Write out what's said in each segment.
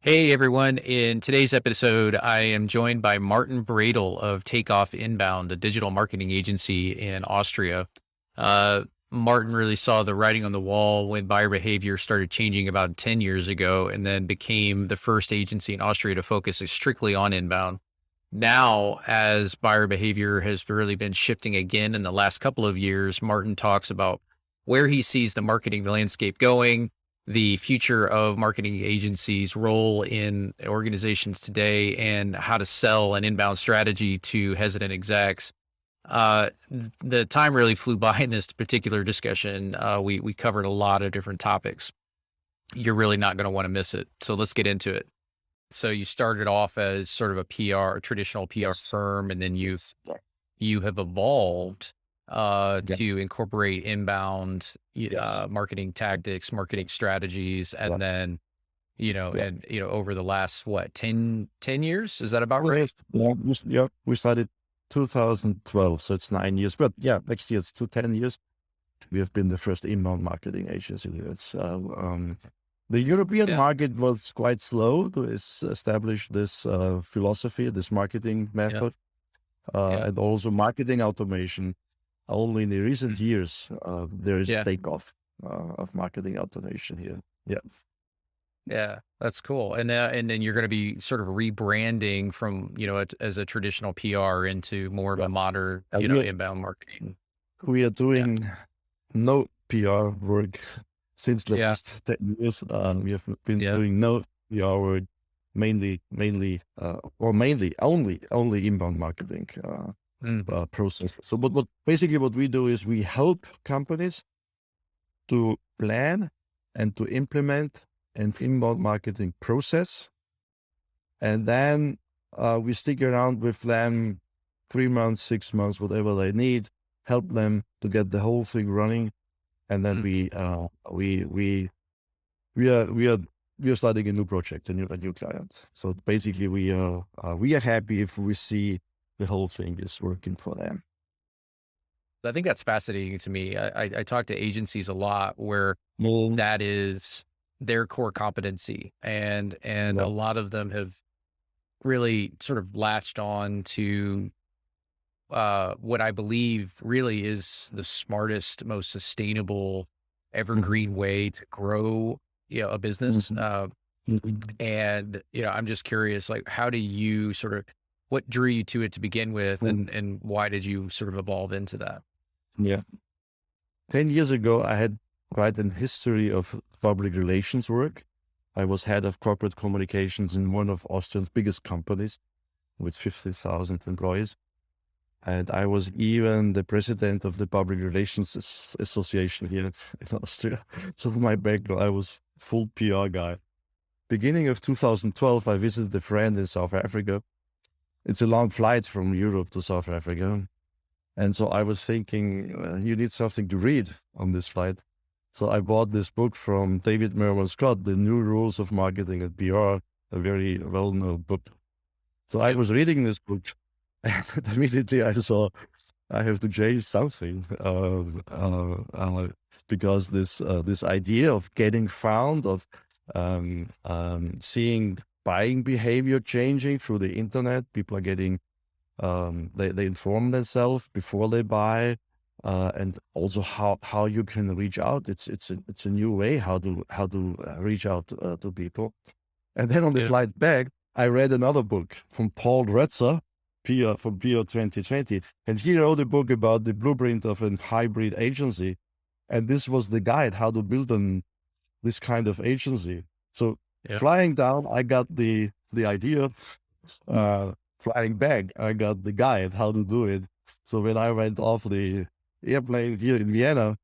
Hey everyone. In today's episode, I am joined by Martin Bredl of Takeoff Inbound, a digital marketing agency in Austria. Martin really saw the writing on the wall when buyer behavior started changing about 10 years ago and then became the first agency in Austria to focus strictly on inbound. Now, as buyer behavior has really been shifting again in the last couple of years, Martin talks about where he sees the marketing landscape going, the future of marketing agencies' role in organizations today, and how to sell an inbound strategy to hesitant execs. The time really flew by in this particular discussion. We covered a lot of different topics. You're really not going to want to miss it. So let's get into it. So you started off as sort of a PR, a traditional PR Yes. firm, and then Yeah. you have evolved Yeah. to incorporate inbound Yes. marketing tactics, marketing strategies, Yeah. and then Yeah. over the last what 10 years, is that about Well, right? yes. Yeah. Yeah. We started 2012, so it's 9 years. But yeah, next year it's 10 years. We have been the first inbound marketing agency. The European Yeah, market was quite slow to establish this philosophy, this marketing yeah, method, yeah, and also marketing automation. Only in the recent mhm, years, there is a yeah, takeoff of marketing automation here. Yeah. yeah. That's cool. And then you're going to be sort of rebranding from as a traditional PR into more of Yeah. a modern And we inbound marketing. we are Yeah, doing no PR work since the yeah, last 10 years. We have been yeah, doing no PR work, mainly only inbound marketing hmm, process. So, but basically what we do is we help companies to plan and to implement an inbound marketing process, and then we stick around with them 3 months, 6 months, whatever they need, help them to get the whole thing running, and then hmm. we are starting a new project, a new client. So basically, we are happy if we see the whole thing is working for them. I think that's fascinating to me. I talk to agencies a lot where Mm, that is their core competency, and yeah. a lot of them have really sort of latched on to what I believe really is the smartest, most sustainable, Mhm, evergreen way to grow a business. mhm, mhm. And I'm just curious, like, how do you sort of what drew you to it to begin with, Mm, and why did you sort of evolve into that? yeah. 10 years ago, I had quite an history of public relations work. I was head of corporate communications in one of Austria's biggest companies with 50,000 employees. And I was even the president of the Public Relations Association here in Austria. So for my background, I was full PR guy. Beginning of 2012, I visited a friend in South Africa. It's a long flight from Europe to South Africa. And so I was thinking, you need something to read on this flight. So I bought this book from David Merwin Scott, The New Rules of Marketing and PR, a very well-known book. So I Yeah. was reading this book, and immediately I saw I have to change something because this idea of getting found, of seeing buying behavior changing through the internet, people are getting they inform themselves before they buy, and also how you can reach out. It's a new way how to reach out to people. And then on the Yeah. flight back, I read another book from Paul Retzer, PR from PR 2020, and he wrote a book about the blueprint of a hybrid agency, and this was the guide how to build this kind of agency. So Yeah. flying down, I got the idea. Flying back, I got the guide how to do it. So when I went off the airplane here in Vienna,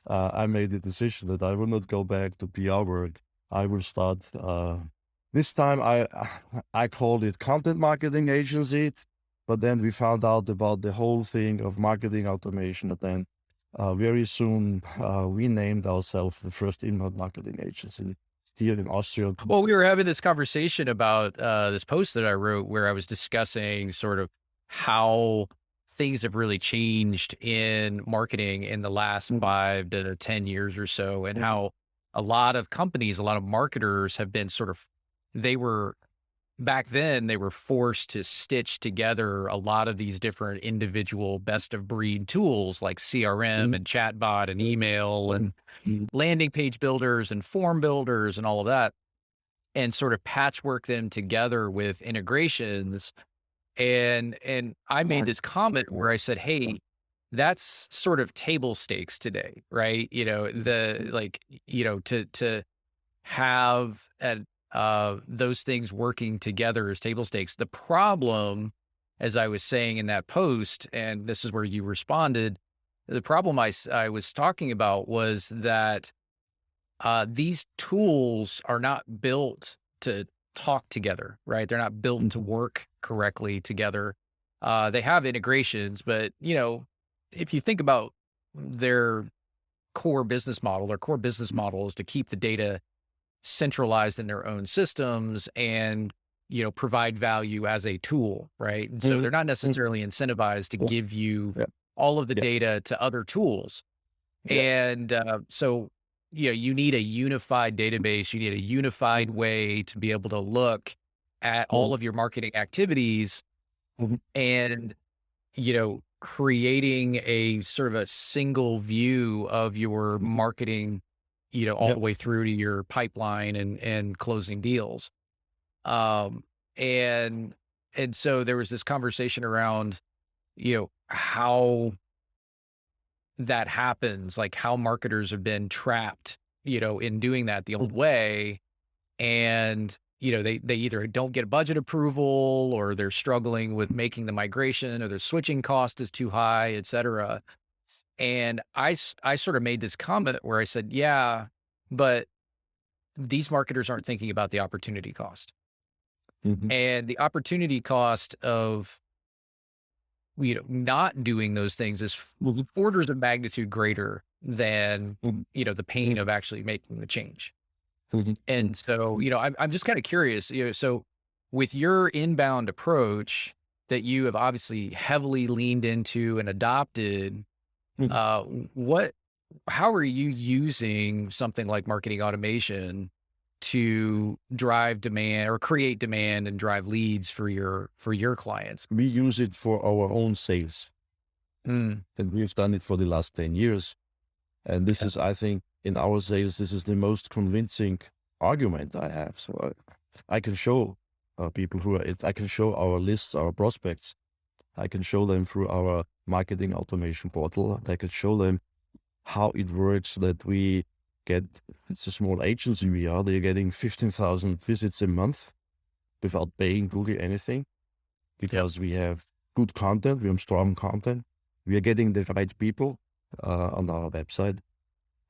I made the decision that I will not go back to PR work. I will start. This time, I called it content marketing agency, but then we found out about the whole thing of marketing automation. And then very soon, we named ourselves the first inbound marketing agency here in Austria. Well, we were having this conversation about this post that I wrote where I was discussing sort of how things have really changed in marketing in the last Mhm, 5 to 10 years or so, and mhm, how a lot of companies, a lot of marketers have been sort of they were back then they were forced to stitch together a lot of these different individual best of breed tools like CRM and chatbot and email and landing page builders and form builders and all of that, and sort of patchwork them together with integrations. And I made this comment where I said, "Hey, that's sort of table stakes today, right? To have those things working together as table stakes. The problem, as I was saying in that post, and this is where you responded, the problem I was talking about was that these tools are not built to talk together, right? They're not built to work correctly together. They have integrations, but if you think about their their core business model is to keep the data centralized in their own systems and provide value as a tool, right? And so they're not necessarily incentivized to give you all of the data to other tools. And so you need a unified database, you need a unified way to be able to look at all of your marketing activities and creating a sort of a single view of your marketing, all the way through to your pipeline and closing deals. Um, and and so there was this conversation around, how that happens, like how marketers have been trapped, in doing that the old way. And, they either don't get budget approval or they're struggling with making the migration or their switching cost is too high, et cetera. And I sort of made this comment where I said, yeah, but these marketers aren't thinking about the opportunity cost. And the opportunity cost of, not doing those things is orders of magnitude greater than, the pain of actually making the change. And so, I'm just kind of curious, so with your inbound approach that you have obviously heavily leaned into and adopted, uh, what, how are you using something like marketing automation to drive demand or create demand and drive leads for your clients? We use it for our own sales, Mm, and we've done it for the last 10 years. And this yeah. is, I think, in our sales, this is the most convincing argument I have. So I can show people I can show our lists, our prospects. I can show them through our marketing automation portal. I can show them how it works that we get, it's a small agency they're getting 15,000 visits a month without paying Google anything because we have good content, we have strong content. We are getting the right people on our website.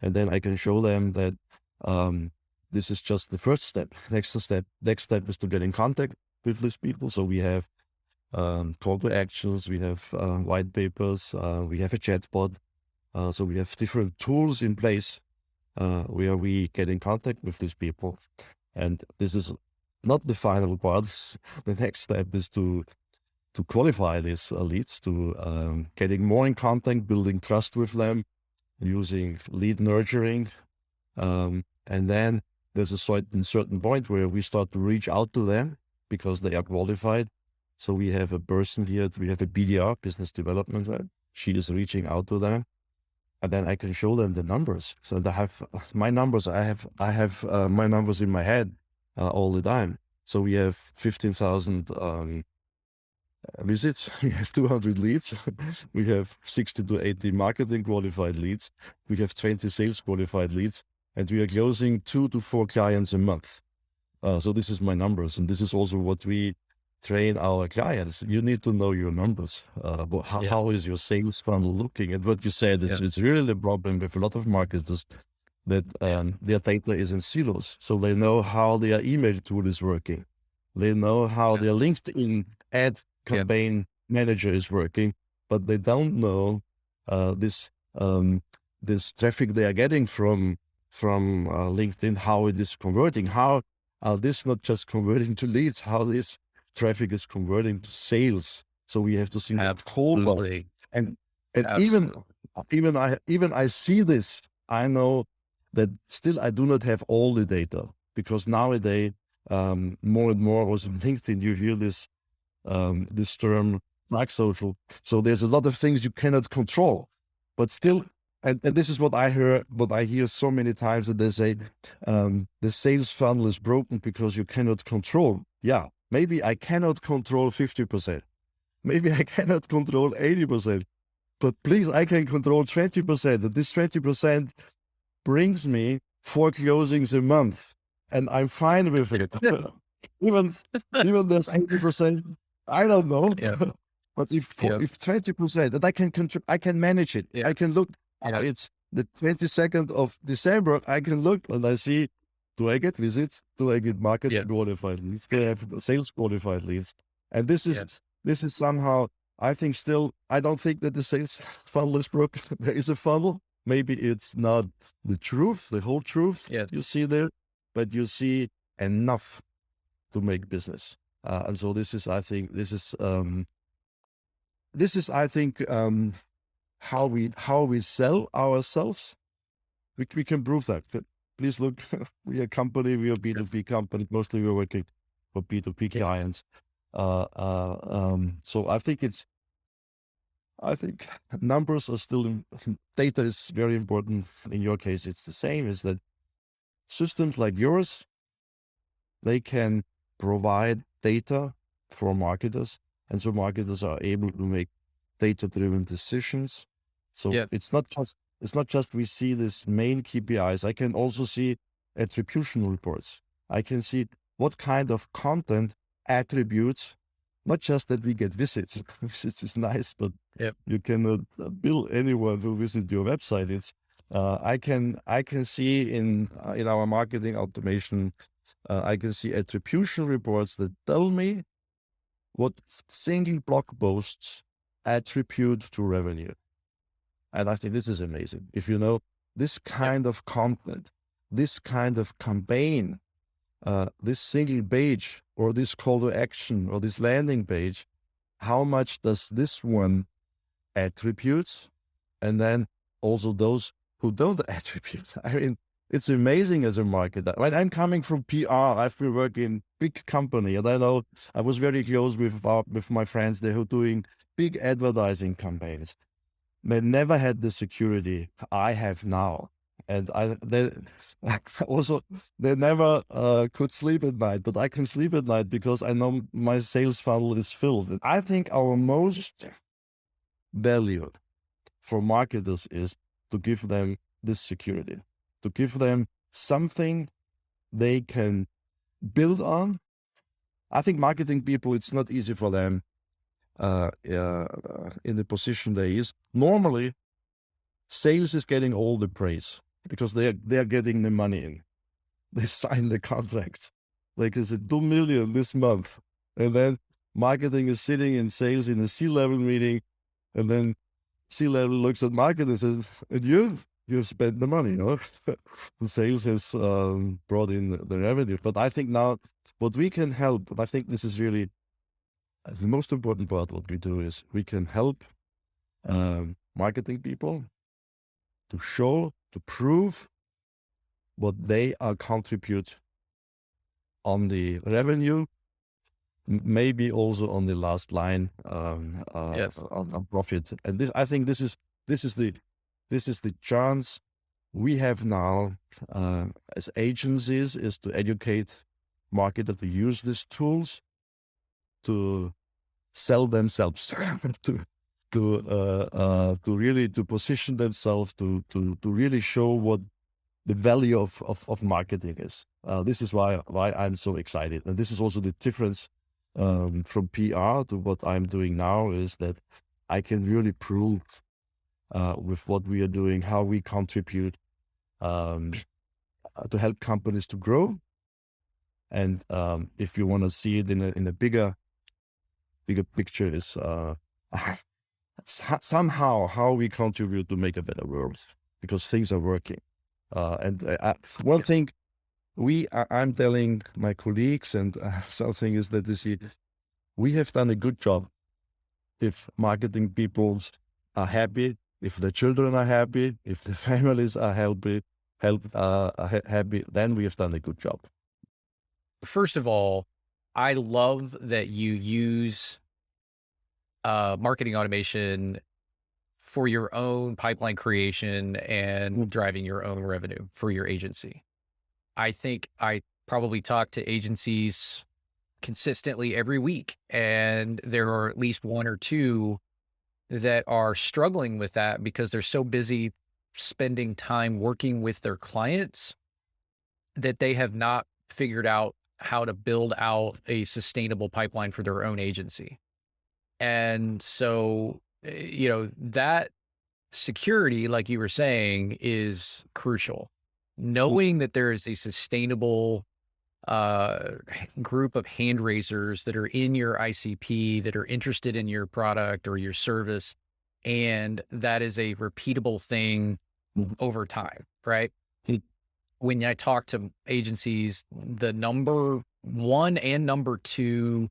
And then I can show them that this is just the first step. Next step is to get in contact with these people. So we have call to actions, we have white papers, we have a chatbot. So we have different tools in place where we get in contact with these people. And this is not the final part. The next step is to qualify these leads, to getting more in contact, building trust with them, using lead nurturing. And then there's a certain point where we start to reach out to them because they are qualified. So we have a person here, we have a BDR, business development rep. She is reaching out to them. And then I can show them the numbers. So I have my numbers. I have my numbers in my head all the time. So we have 15,000 visits. We have 200 leads. We have 60 to 80 marketing qualified leads. We have 20 sales qualified leads, and we are closing 2 to 4 clients a month. So this is my numbers, and this is also what we train our clients. You need to know your numbers. How is your sales funnel looking? And what you said is it's really the problem with a lot of marketers that their data is in silos. So they know how their email tool is working. They know how their LinkedIn ad campaign manager is working, but they don't know this traffic they are getting from LinkedIn, how it is converting, how this not just converting to leads, how this traffic is converting to sales. So we have to see that whole, and even I see this. I know that still I do not have all the data because nowadays more and more also on LinkedIn, you hear this term like social. So there's a lot of things you cannot control, but still, and this is what I hear so many times, that they say the sales funnel is broken because you cannot control. Yeah, maybe I cannot control 50%. Maybe I cannot control 80%, but please, I can control 20%. And this 20% brings me 4 closings a month, and I'm fine with it. even there's 80%, I don't know. Yeah. But if Yeah. 20%, that I can manage it. Yeah. I can look. Yeah. It's the 22nd of December. I can look and I see, do I get visits? Do I get market Yeah. qualified leads? Do I have sales qualified leads? And this is somehow, I think still, I don't think that the sales funnel is broken. There is a funnel. Maybe it's not the truth, the whole truth Yeah. you see there, but you see enough to make business. And so this is, I think, how we sell ourselves. We can prove that. Please look, we are a company, we are B2B company. Mostly we're working for B2B clients. So I think numbers are still, data is very important. In your case, it's the same, is that systems like yours, they can provide data for marketers. And so marketers are able to make data-driven decisions. So it's not just we see this main KPIs. I can also see attribution reports. I can see what kind of content attributes, not just that we get visits. Visits is nice, but you cannot bill anyone who visits your website. It's I can see in our marketing automation, I can see attribution reports that tell me what single blog posts attribute to revenue. And I think this is amazing. If you know this kind of content, this kind of campaign, this single page or this call to action or this landing page, how much does this one attribute? And then also those who don't attribute. I mean, it's amazing as a marketer. When I'm coming from PR, I've been working in big company, and I know I was very close with my friends there who doing big advertising campaigns. They never had the security I have now. And they never could sleep at night, but I can sleep at night because I know my sales funnel is filled. And I think our most value for marketers is to give them this security, to give them something they can build on. I think marketing people, it's not easy for them in the position they is. Normally, sales is getting all the praise because they are getting the money in. They sign the contracts. Like I said, 2 million this month. And then marketing is sitting in sales in a C-level meeting, and then C-level looks at marketing and says, and you've spent the money, The sales has brought in the revenue. But I think now what we can help, and I think this is really the most important part, what we do is we can help marketing people to show, to prove what they are contribute on the revenue, maybe also on the last line on profit. And this, I think this is the chance we have now as agencies, is to educate marketers to use these tools to sell themselves, to really to position themselves, to really show what the value of marketing is. This is why I'm so excited, and this is also the difference from PR to what I'm doing now, is that I can really prove with what we are doing, how we contribute to help companies to grow. And if you want to see it in a bigger picture, is somehow how we contribute to make a better world, because things are working. One thing I'm telling my colleagues, and something is that, you see, we have done a good job. If marketing people are happy, if the children are happy, if the families are happy, then we have done a good job. first of all, I love that you use marketing automation for your own pipeline creation and driving your own revenue for your agency. I think I probably talk to agencies consistently every week, and there are at least one or two that are struggling with that because they're so busy spending time working with their clients that they have not figured out how to build out a sustainable pipeline for their own agency. And so, that security, like you were saying, is crucial. Knowing that there is a sustainable group of hand raisers that are in your ICP that are interested in your product or your service, and that is a repeatable thing over time, right? When I talk to agencies, the number one and number two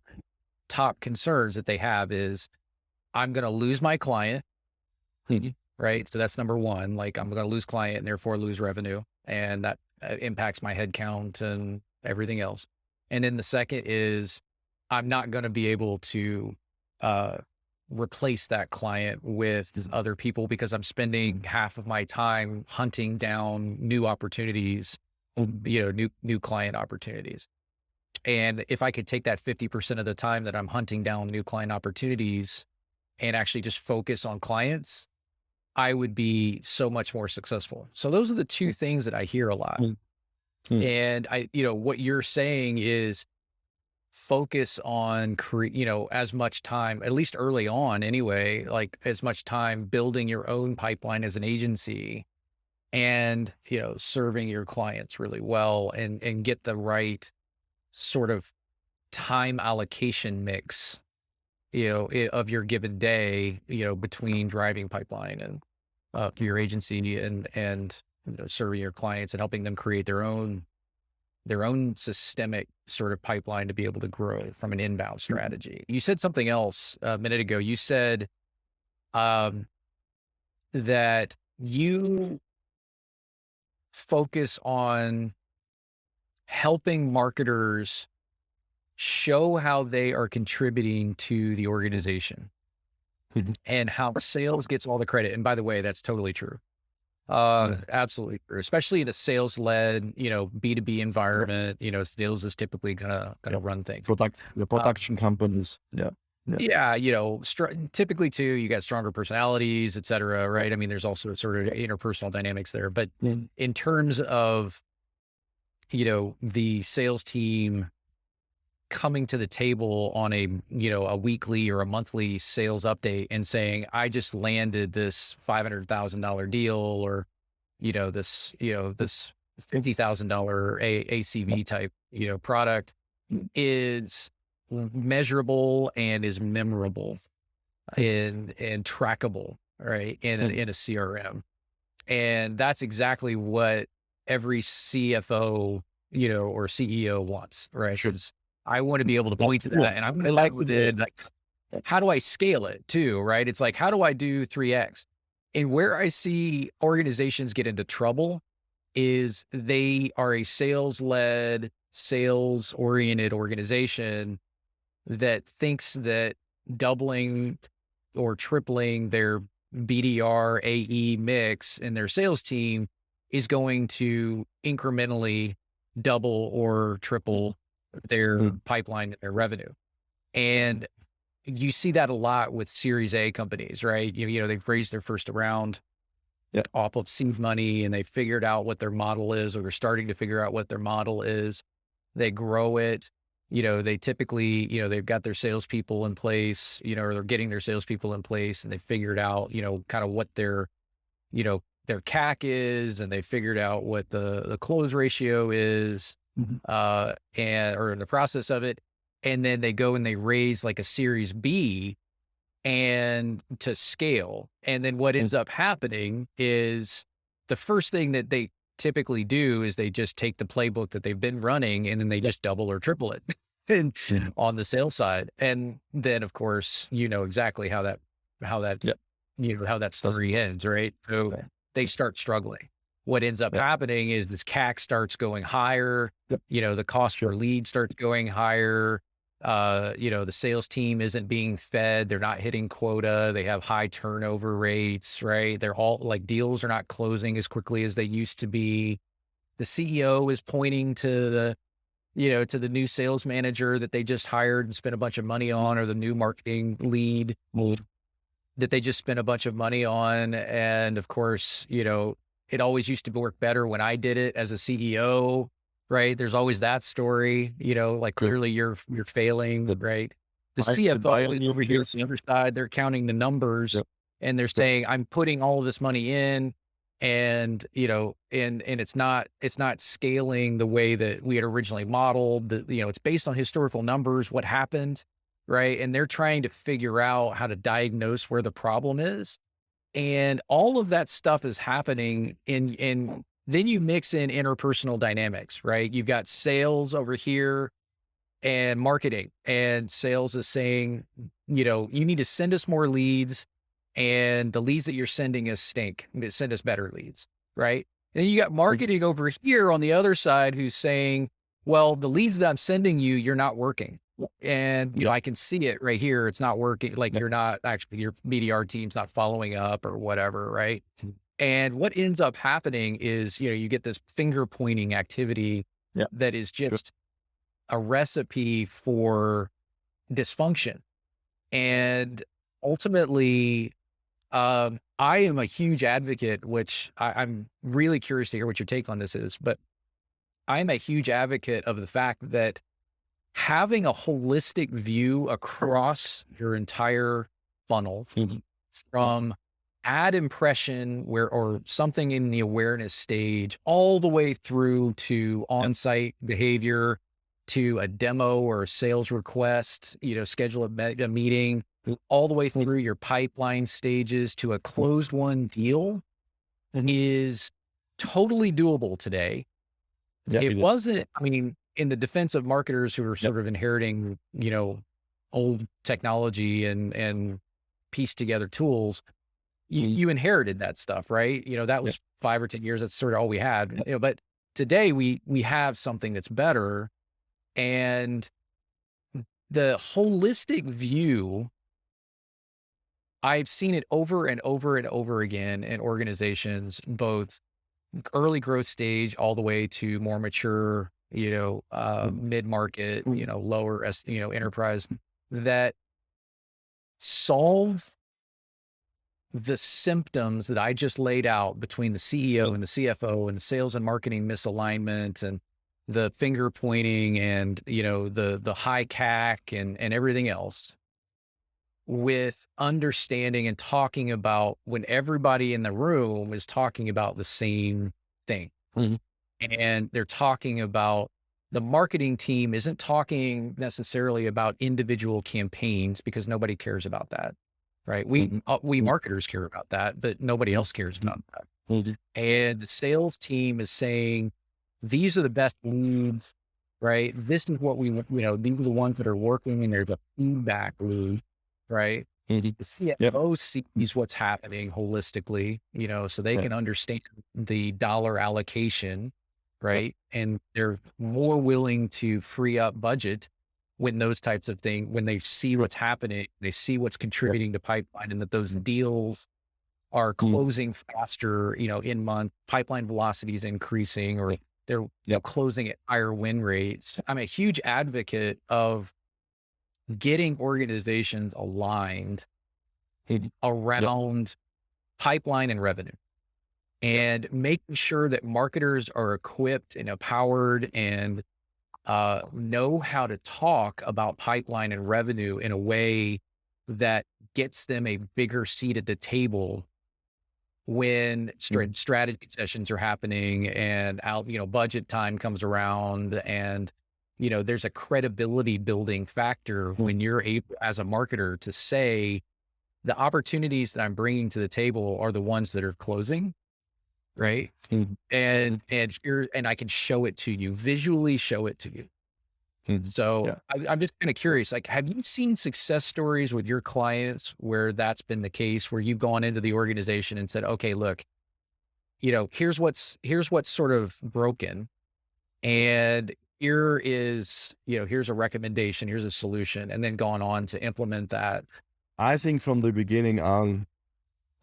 top concerns that they have is, I'm going to lose my client, right? So that's number one. Like, I'm going to lose client and therefore lose revenue. And that impacts my head count and everything else. And then the second is, I'm not going to be able to replace that client with other people because I'm spending half of my time hunting down new opportunities, new client opportunities. And if I could take that 50% of the time that I'm hunting down new client opportunities and actually just focus on clients, I would be so much more successful. So those are the two things that I hear a lot. And what you're saying is focus on, as much time, at least early on anyway, like as much time building your own pipeline as an agency and, serving your clients really well and get the right sort of time allocation mix, of your given day, between driving pipeline and for your agency and serving your clients and helping them create their own systemic sort of pipeline to be able to grow from an inbound strategy. You said something else a minute ago. You said that you focus on helping marketers show how they are contributing to the organization and how sales gets all the credit. And by the way, that's totally true. Absolutely true, especially in a sales-led, B2B environment. Sales is typically gonna run things. The production companies. Typically too, you got stronger personalities, et cetera, right? I mean, there's also sort of interpersonal dynamics there, but in terms of, the sales team coming to the table on a weekly or a monthly sales update and saying, I just landed this $500,000 deal or, this $50,000 ACV type, product is measurable and is memorable and trackable, right? In a CRM. And that's exactly what every CFO, or CEO wants, right? Because I want to be able to point to that, and I'm going to how do I scale it too, right? It's like, how do I do 3X? And where I see organizations get into trouble is they are a sales-led, sales-oriented organization that thinks that doubling or tripling their BDR AE mix in their sales team is going to incrementally double or triple their pipeline and their revenue. And you see that a lot with Series A companies, right? They've raised their first round off of seed money and they figured out what their model is, or they're starting to figure out what their model is. They grow it. They typically, they've got their salespeople in place, or they're getting their salespeople in place and they figured out, kind of what their CAC is, and they figured out what the close ratio is, or in the process of it. And then they go and they raise like a Series B and to scale. And then what ends up happening is the first thing that they typically do is they just take the playbook that they've been running and then they just double or triple it and on the sales side. And then of course, exactly how that story ends, right? So they start struggling. what ends up Yeah. happening is this CAC starts going higher, Yep. the cost per lead starts going higher. The sales team isn't being fed. They're not hitting quota. They have high turnover rates, right? They're all like deals are not closing as quickly as they used to be. The CEO is pointing to the new sales manager that they just hired and spent a bunch of money on, or the new marketing lead that they just spent a bunch of money on. And of course, it always used to work better when I did it as a CEO, right? There's always that story, like Good. clearly you're failing, Good. right? The I should buy CFO on is you. over here on the other side. They're counting the numbers Yep. and they're saying, I'm putting all of this money in, and and it's not scaling the way that we had originally modeled. It's based on historical numbers, what happened, right? And they're trying to figure out how to diagnose where the problem is. And all of that stuff is happening in then you mix in interpersonal dynamics, right? You've got sales over here and marketing, and sales is saying, you need to send us more leads, and the leads that you're sending us stink. Send us better leads, right? And then you got marketing over here on the other side who's saying, well, the leads that I'm sending you, you're not working. And I can see it right here. It's not working. Like you're not actually, your BDR team's not following up or whatever, right? And what ends up happening is, you get this finger pointing activity that is just a recipe for dysfunction. And ultimately, I am a huge advocate, which I'm really curious to hear what your take on this is, but I'm a huge advocate of the fact that having a holistic view across your entire funnel, from ad impression or something in the awareness stage, all the way through to on-site behavior, to a demo or a sales request, schedule a meeting, all the way through your pipeline stages to a closed one deal, is totally doable today. It wasn't, in the defense of marketers who are sort of inheriting, old technology and pieced together tools, you inherited that stuff, right? That was 5 or 10 years. That's sort of all we had, but today we have something that's better. And the holistic view, I've seen it over and over and over again in organizations, both early growth stage all the way to more mature, mid-market, lower, enterprise, that solve the symptoms that I just laid out between the CEO and the CFO and the sales and marketing misalignment and the finger pointing and, the high CAC and everything else, with understanding and talking about when everybody in the room is talking about the same thing. And they're talking about, the marketing team isn't talking necessarily about individual campaigns, because nobody cares about that, right? We marketers care about that, but nobody else cares about that. And the sales team is saying, these are the best leads, right? This is what we, these are the ones that are working, and there's a feedback loop, right? The CFO sees what's happening holistically, so they can understand the dollar allocation, right? And they're more willing to free up budget when those types of things, when they see what's happening, they see what's contributing to pipeline, and that those deals are closing faster, in month, pipeline velocity is increasing, or they're closing at higher win rates. I'm a huge advocate of getting organizations aligned around pipeline and revenue, and making sure that marketers are equipped and empowered and know how to talk about pipeline and revenue in a way that gets them a bigger seat at the table when strategy sessions are happening and budget time comes around, and there's a credibility building factor when you're able as a marketer to say, the opportunities that I'm bringing to the table are the ones that are closing, right? And I can show it to you, visually show it to you. So I'm just kind of curious, like, have you seen success stories with your clients where that's been the case, where you've gone into the organization and said, okay, look, here's what's sort of broken, and here's a recommendation, here's a solution, and then gone on to implement that. I think from the beginning on,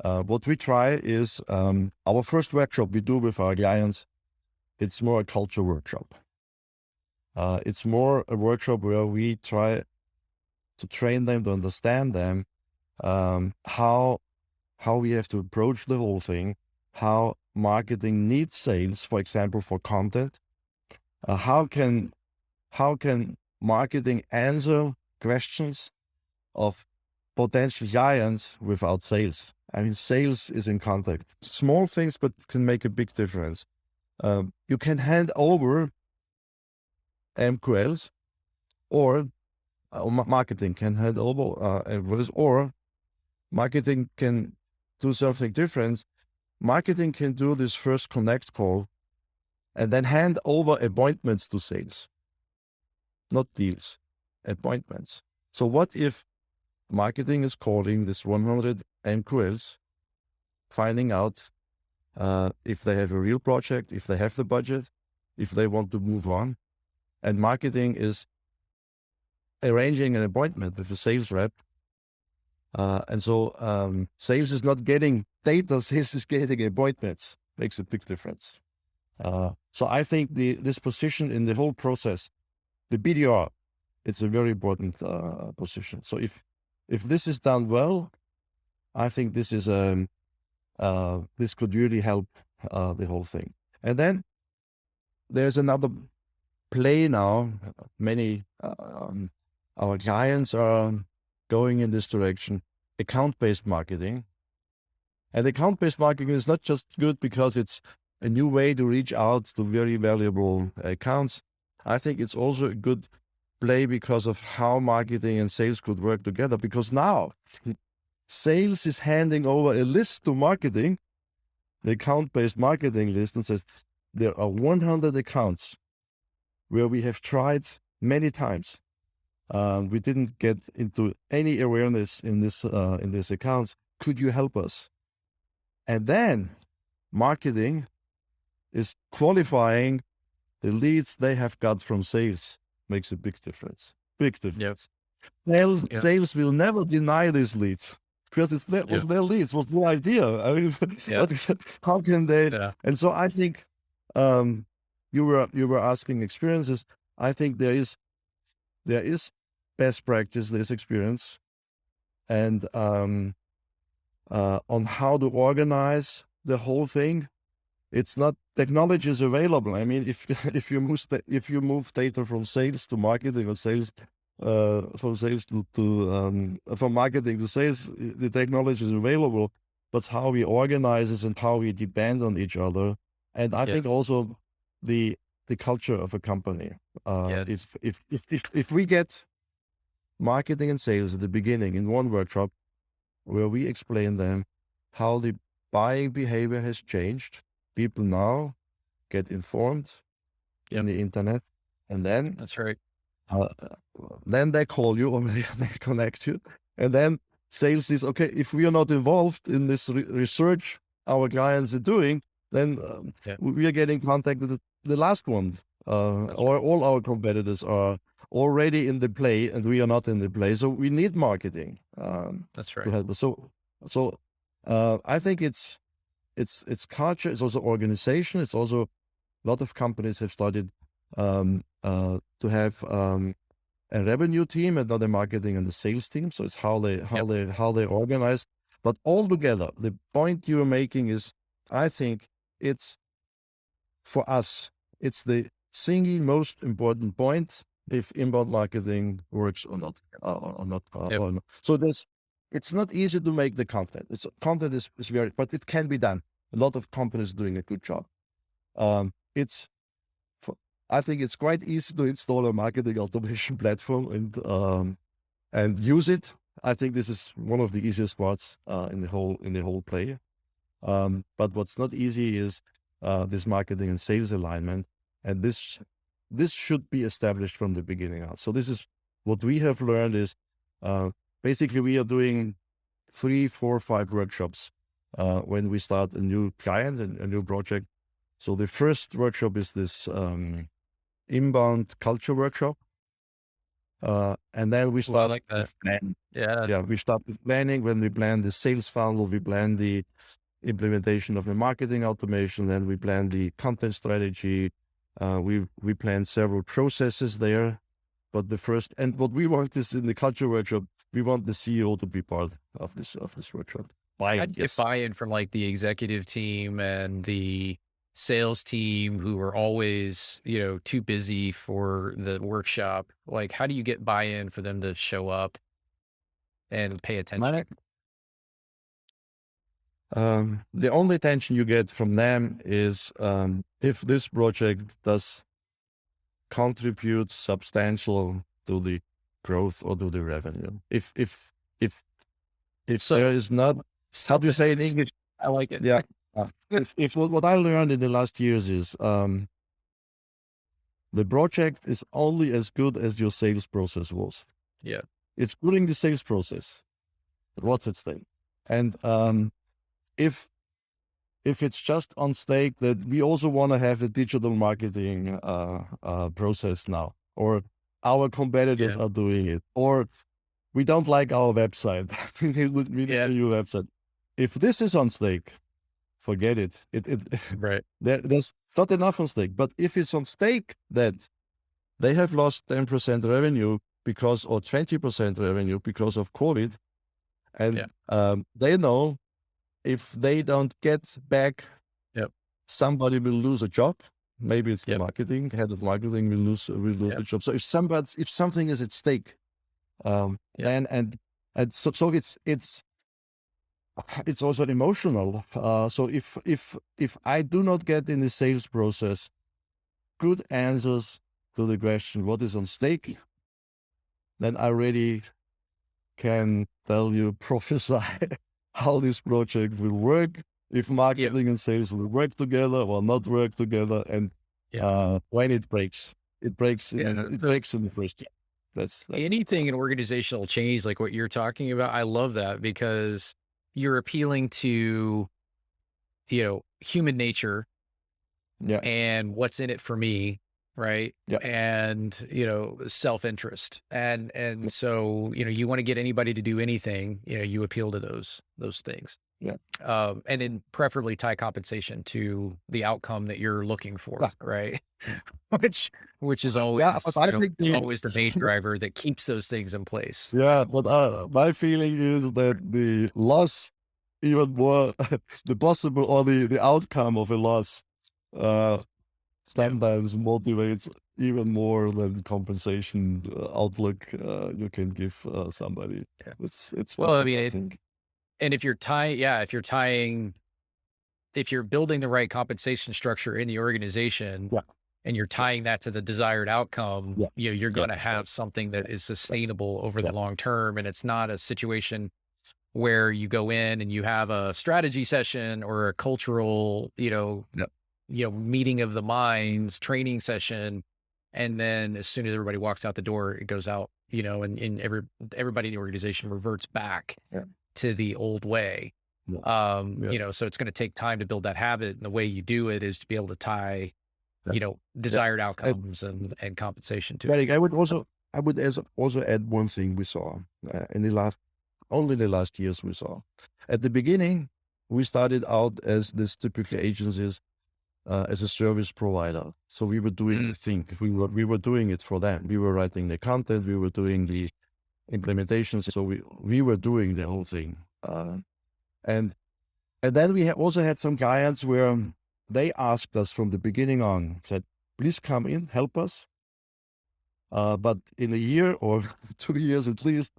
what we try is our first workshop we do with our clients. It's more a culture workshop. It's more a workshop where we try to train them, to understand them, how we have to approach the whole thing, how marketing needs sales, for example, for content. How can marketing answer questions of potential clients without sales? I mean, sales is in contact. Small things, but can make a big difference. You can hand over MQLs, or marketing can hand over MQLs, or marketing can do something different. Marketing can do this first connect call and then hand over appointments to sales, not deals, appointments. So what if marketing is calling this 100 MQLs, finding out if they have a real project, if they have the budget, if they want to move on, and marketing is arranging an appointment with a sales rep. And so sales is not getting data, sales is getting appointments. Makes a big difference. So I think this position in the whole process, the BDR, it's a very important position. So if this is done well, I think this is this could really help the whole thing. And then there's another play now. Many our clients are going in this direction, account-based marketing. And account-based marketing is not just good because it's a new way to reach out to very valuable accounts. I think it's also a good play because of how marketing and sales could work together. Because now sales is handing over a list to marketing, the account-based marketing list, and says there are 100 accounts where we have tried many times. We didn't get into any awareness in this accounts. Could you help us? And then marketing is qualifying the leads they have got from sales. Makes a big difference. Big difference. Yep. Sales will never deny these leads because was their leads, was their idea. I mean, how can they? Yeah. And so I think you were asking experiences. I think there is best practice, there's experience, and on how to organize the whole thing. It's not, technology is available. I mean, if you move data from sales to marketing, or sales from sales to from marketing to sales, the technology is available. But how we organize it and how we depend on each other, and I think also the culture of a company. If we get marketing and sales at the beginning in one workshop, where we explain them how the buying behavior has changed. People now get informed in the internet, and then that's right. Then they call you or they connect you, and then sales is okay. If we are not involved in this research our clients are doing, then we are getting contacted. The last one, or all our competitors are already in the play, and we are not in the play. So we need marketing. That's right. To help us. So I think it's culture. It's also organization. It's also a lot of companies have started to have a revenue team and not a marketing and the sales team. So it's how they organize. But all together, the point you are making is, I think it's, for us, it's the single most important point if inbound marketing works or not. So it's not easy to make the content. Content is very, but it can be done. A lot of companies doing a good job. I think it's quite easy to install a marketing automation platform and use it. I think this is one of the easiest parts in the whole play. But what's not easy is this marketing and sales alignment, and this should be established from the beginning on. So this is what we have learned is basically we are doing 3, 4, 5 workshops when we start a new client and a new project. So the first workshop is this inbound culture workshop. And then we start like that. Yeah, we start with planning. When we plan the sales funnel, we plan the implementation of a marketing automation, then we plan the content strategy. We plan several processes there. But the first, and what we want is in the culture workshop, we want the CEO to be part of this workshop. I'd get buy-in from like the executive team and the sales team who are always, too busy for the workshop. Like, how do you get buy-in for them to show up and pay attention? The only attention you get from them is if this project does contribute substantial to the growth or to the revenue. If So- there is not, how do you say in English? I like it. Yeah. If what I learned in the last years is the project is only as good as your sales process was. Yeah. It's good in the sales process, but what's at stake? And if it's just on stake that we also want to have a digital marketing process now, or our competitors are doing it, or we don't like our website, we need a new website. If this is on stake, forget it. Right. There's not enough on stake. But if it's on stake that they have lost 10% revenue or 20% revenue because of COVID, and they know if they don't get back, somebody will lose a job. Maybe it's the marketing head of marketing will lose the job. So if something is at stake, then and so it's also emotional. So if I do not get in the sales process good answers to the question what is on stake, then I already can tell you, prophesy how this project will work, if marketing and sales will work together or not work together, and when it breaks in the first year. That's anything in organizational change, like what you're talking about. I love that because you're appealing to, human nature and what's in it for me. Right. And, self-interest. And so, you want to get anybody to do anything, you appeal to those things. And then preferably tie compensation to the outcome that you're looking for. Right. which is always, I think always the main driver that keeps those things in place. Yeah. But my feeling is that the loss, even more the possible or the outcome of a loss, sometimes motivates even more than compensation outlook you can give somebody. It's well, I mean, I think, and if you're building the right compensation structure in the organization, and you're tying that to the desired outcome, you're going to have something that is sustainable over the long term, and it's not a situation where you go in and you have a strategy session or a cultural, meeting of the minds, training session. And then as soon as everybody walks out the door, it goes out, and everybody in the organization reverts back to the old way. So it's going to take time to build that habit. And the way you do it is to be able to tie, desired outcomes and compensation to it. I would also add one thing we saw in the last years we saw. At the beginning, we started out as this typical agencies, as a service provider. So we were doing the thing. We were doing it for them. We were writing the content. We were doing the implementations. So we were doing the whole thing. And then we also had some clients where they asked us from the beginning on, said, please come in, help us. But in a year or 2 years at least,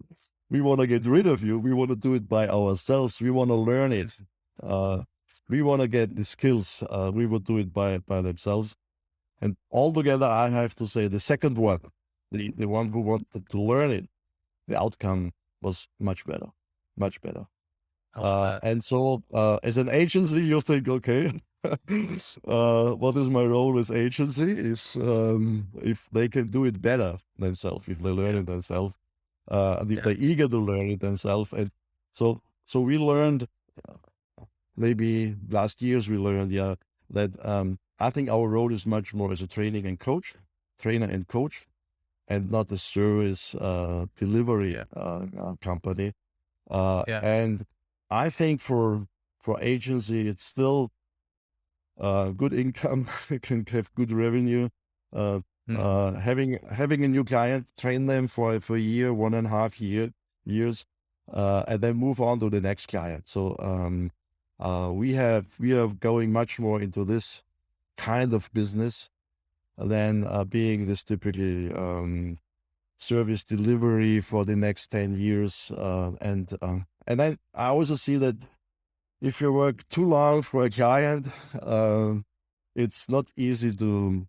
we want to get rid of you. We want to do it by ourselves. We want to learn it. We want to get the skills. We will do it by themselves. And altogether, I have to say the second one, the one who wanted to learn it, the outcome was much better. And so as an agency, you think, okay, what is my role as agency? If they can do it better themselves, if they learn it themselves, and if they're eager to learn it themselves. And so we learned maybe last years we learned, that I think our role is much more as a trainer and coach, and not a service delivery Yeah. company. Yeah. And I think for agency, it's still good income, can have good revenue. Uh, Mhm. having a new client, train them for a year, 1.5 years, and then move on to the next client. So we are going much more into this kind of business than being this typically service delivery for the next 10 years. And then I also see that if you work too long for a client, it's not easy to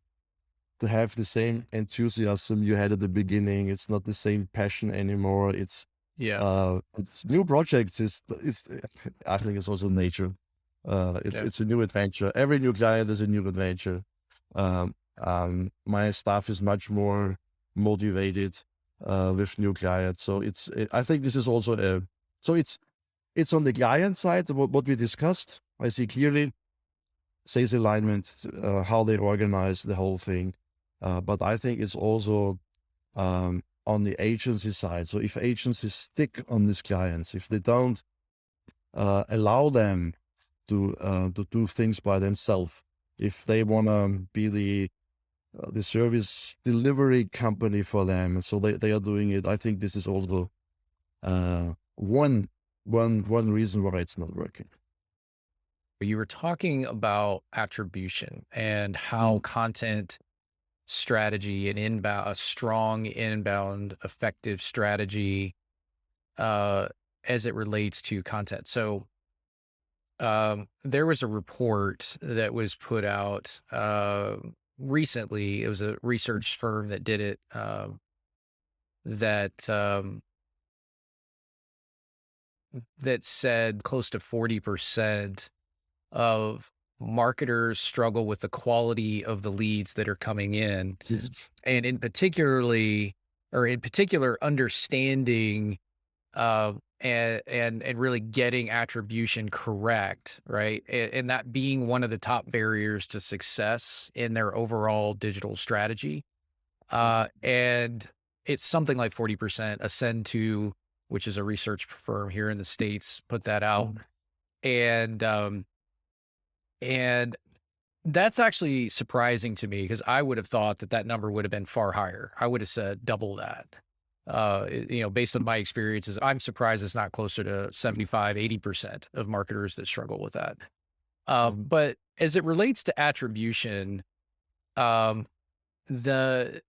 have the same enthusiasm you had at the beginning. It's not the same passion anymore. Yeah. It's new projects. It's I think it's also nature. Yeah. It's a new adventure. Every new client is a new adventure. My staff is much more motivated with new clients. So I think this is also so it's on the client side, what we discussed. I see clearly sales alignment, how they organize the whole thing. But I think it's also on the agency side. So if agencies stick on these clients, if they don't allow them to do things by themselves, if they want to be the service delivery company for them, so they are doing it. I think this is also one reason why it's not working. You were talking about attribution and how Mm. content strategy and inbound, a strong inbound, effective strategy, uh, as it relates to content. So, there was a report that was put out, recently. It was a research firm that did it, that, that said close to 40% of marketers struggle with the quality of the leads that are coming in, Yes. and in particular understanding and really getting attribution correct, right? And that being one of the top barriers to success in their overall digital strategy. And it's something like 40%. Ascend to, which is a research firm here in the States, put that out. And that's actually surprising to me because I would have thought that that number would have been far higher. I would have said double that. Based on my experiences, I'm surprised it's not closer to 75, 80% of marketers that struggle with that. But as it relates to attribution, um, the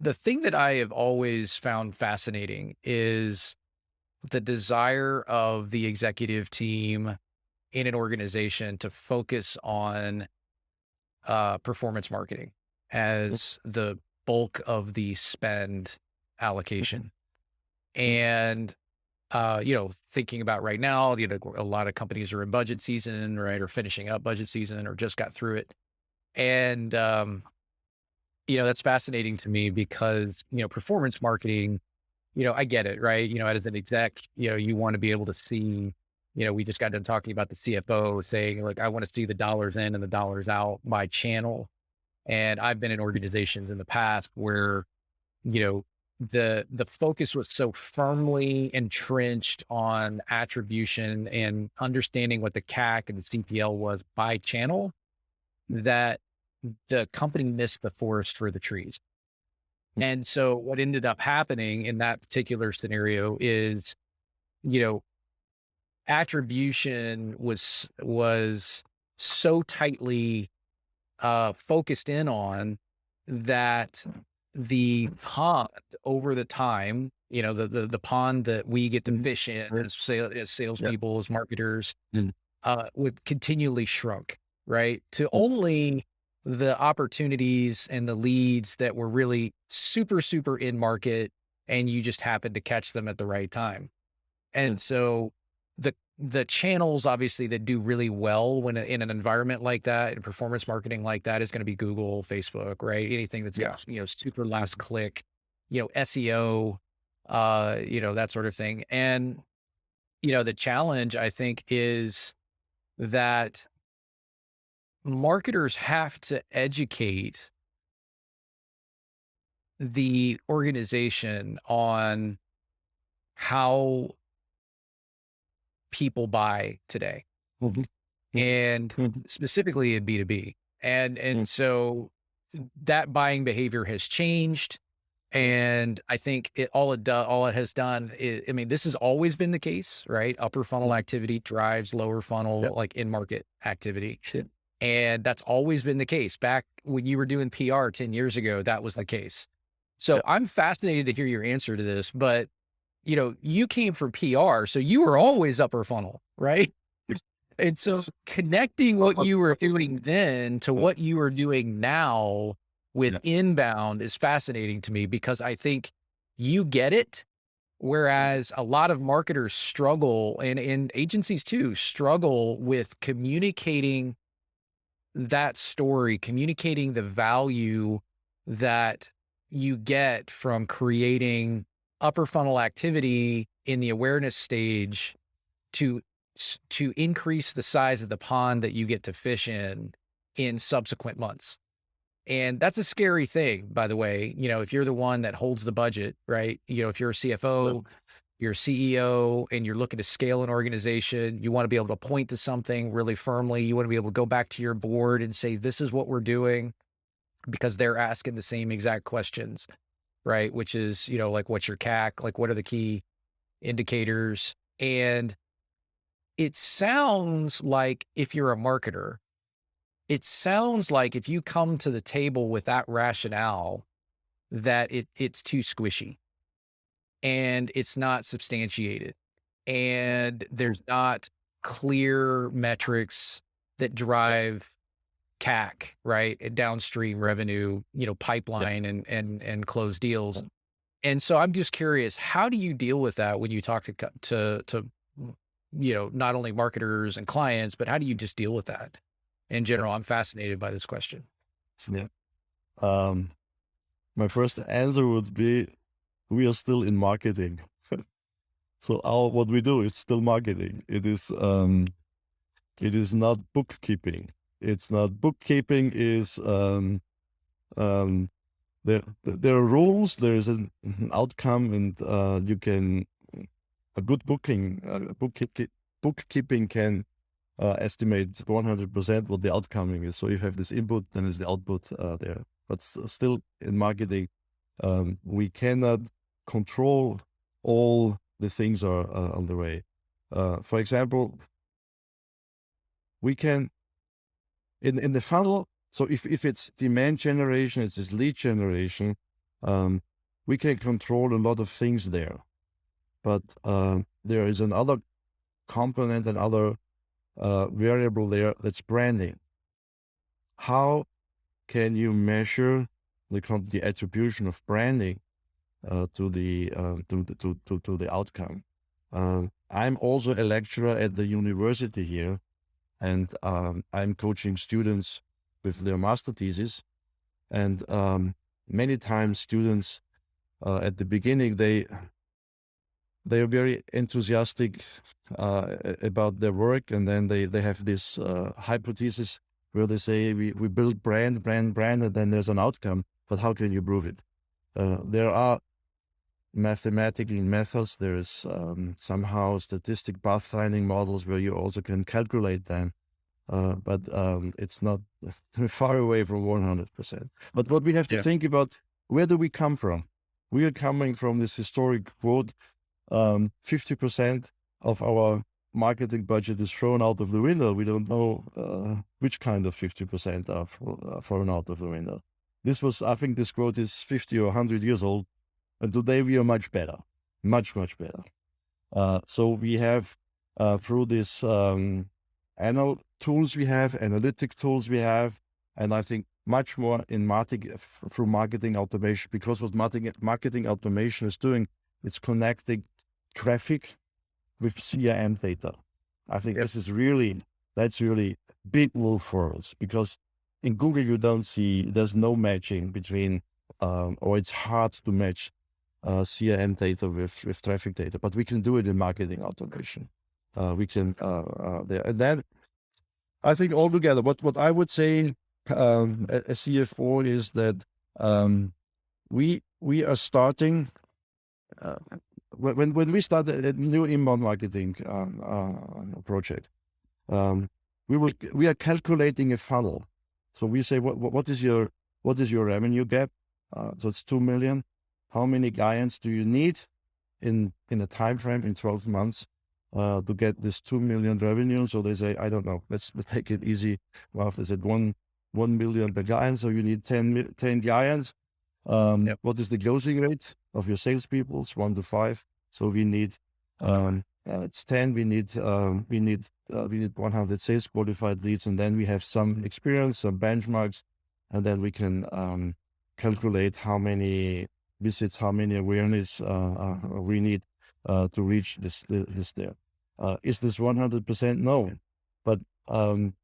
the thing that I have always found fascinating is the desire of the executive team in an organization to focus on performance marketing as the bulk of the spend allocation. And, thinking about right now, a lot of companies are in budget season, right? Or finishing up budget season or just got through it. And, that's fascinating to me because, performance marketing, I get it, right? As an exec, you want to be able to see, we just got done talking about the CFO saying, like, I want to see the dollars in and the dollars out by channel. And I've been in organizations in the past where, you know, the focus was so firmly entrenched on attribution and understanding what the CAC and the CPL was by channel that the company missed the forest for the trees. And so what ended up happening in that particular scenario is, you know, attribution was so tightly focused in on that the pond over the time, the pond that we get to fish in as Yeah. salespeople, as marketers, Mm. would continually shrunk, right? To only the opportunities and the leads that were really super, super in market, and you just happened to catch them at the right time. Mm. And so the channels obviously that do really well when in an environment like that and performance marketing like that is going to be Google, Facebook, right? Anything that's Yeah. got, super last click, SEO, that sort of thing. And, the challenge I think is that marketers have to educate the organization on how people buy today, Mhm. and Mhm. specifically in B2B. And so that buying behavior has changed. And I think all it has done is, I mean, this has always been the case, right? Upper funnel Mhm. activity drives lower funnel, Yep. like in market activity. Shit. And that's always been the case. Back when you were doing PR 10 years ago, that was the case. So Yep. I'm fascinated to hear your answer to this, but you came from PR, so you were always upper funnel, right? And so connecting what But you were doing then to uh, what you are doing now with yeah. inbound is fascinating to me, because I think you get it. Whereas a lot of marketers struggle, and agencies too struggle with communicating that story, communicating the value that you get from creating upper funnel activity in the awareness stage to to increase the size of the pond that you get to fish in subsequent months. And that's a scary thing, by the way. If you're the one that holds the budget, right? If you're a Well, CFO, you're a CEO, and you're looking to scale an organization, you want to be able to point to something really firmly. You want to be able to go back to your board and say, this is what we're doing, because they're asking the same exact questions, right? Which is, like, what's your CAC? Like, what are the key indicators? And it sounds like, if you're a marketer, it sounds like if you come to the table with that rationale, that it's too squishy and it's not substantiated, and there's not clear metrics that drive CAC, right? And downstream revenue, yeah. pipeline and close deals. And so I'm just curious, how do you deal with that when you talk to not only marketers and clients, but how do you just deal with that in Yeah. general? I'm fascinated by this question. Yeah. Um, my first answer would be we are still in marketing. So what we do is still marketing. It is not bookkeeping. It's not bookkeeping. Is there are rules. There is an outcome, and you can a good bookkeeping can estimate 100% what the outcome is. So if you have this input, then is the output there. But still in marketing, we cannot control all the things are on the way. For example, we can in the funnel. So if it's demand generation, it's this lead generation, um, we can control a lot of things there. But there is another component, another variable there, that's branding. How can you measure the attribution of branding to the outcome? I'm also a lecturer at the university here, and I'm coaching students with their master thesis. And many times students at the beginning, they are very enthusiastic about their work, and then they have this hypothesis where they say we build brand, and then there's an outcome. But how can you prove it? There are mathematical methods. There is somehow statistic pathfinding models where you also can calculate them. But it's not far away from 100%. But what we have to Yeah. think about, where do we come from? We are coming from this historic quote, 50% of our marketing budget is thrown out of the window. We don't know which kind of 50% are thrown out of the window. I think this quote is 50 or 100 years old. And today we are much better, much better. So we have through this anal tools we have, analytic tools we have, and I think much more in through marketing automation, because what marketing automation is doing, it's connecting traffic with CRM data. I think Yep. that's really big move for us, because in Google there's no matching between, or it's hard to match CRM data with traffic data, but we can do it in marketing automation. We can there, and then I think altogether, what I would say, as CFO is that we are starting when we start a new inbound marketing project. We are calculating a funnel. So we say what is your revenue gap? So it's 2 million. How many clients do you need in a time frame in 12 months to get this 2 million revenue? So they say, I don't know, let's make it easy. Well, they said 1 million per client, so you need 10 clients. What is the closing rate of your salespeople? It's 1 to 5. So we need it's 10. We need 100 sales qualified leads, and then we have some experience, some benchmarks, and then we can calculate how many visits, how many awareness we need to reach this there. Is this 100%? No, but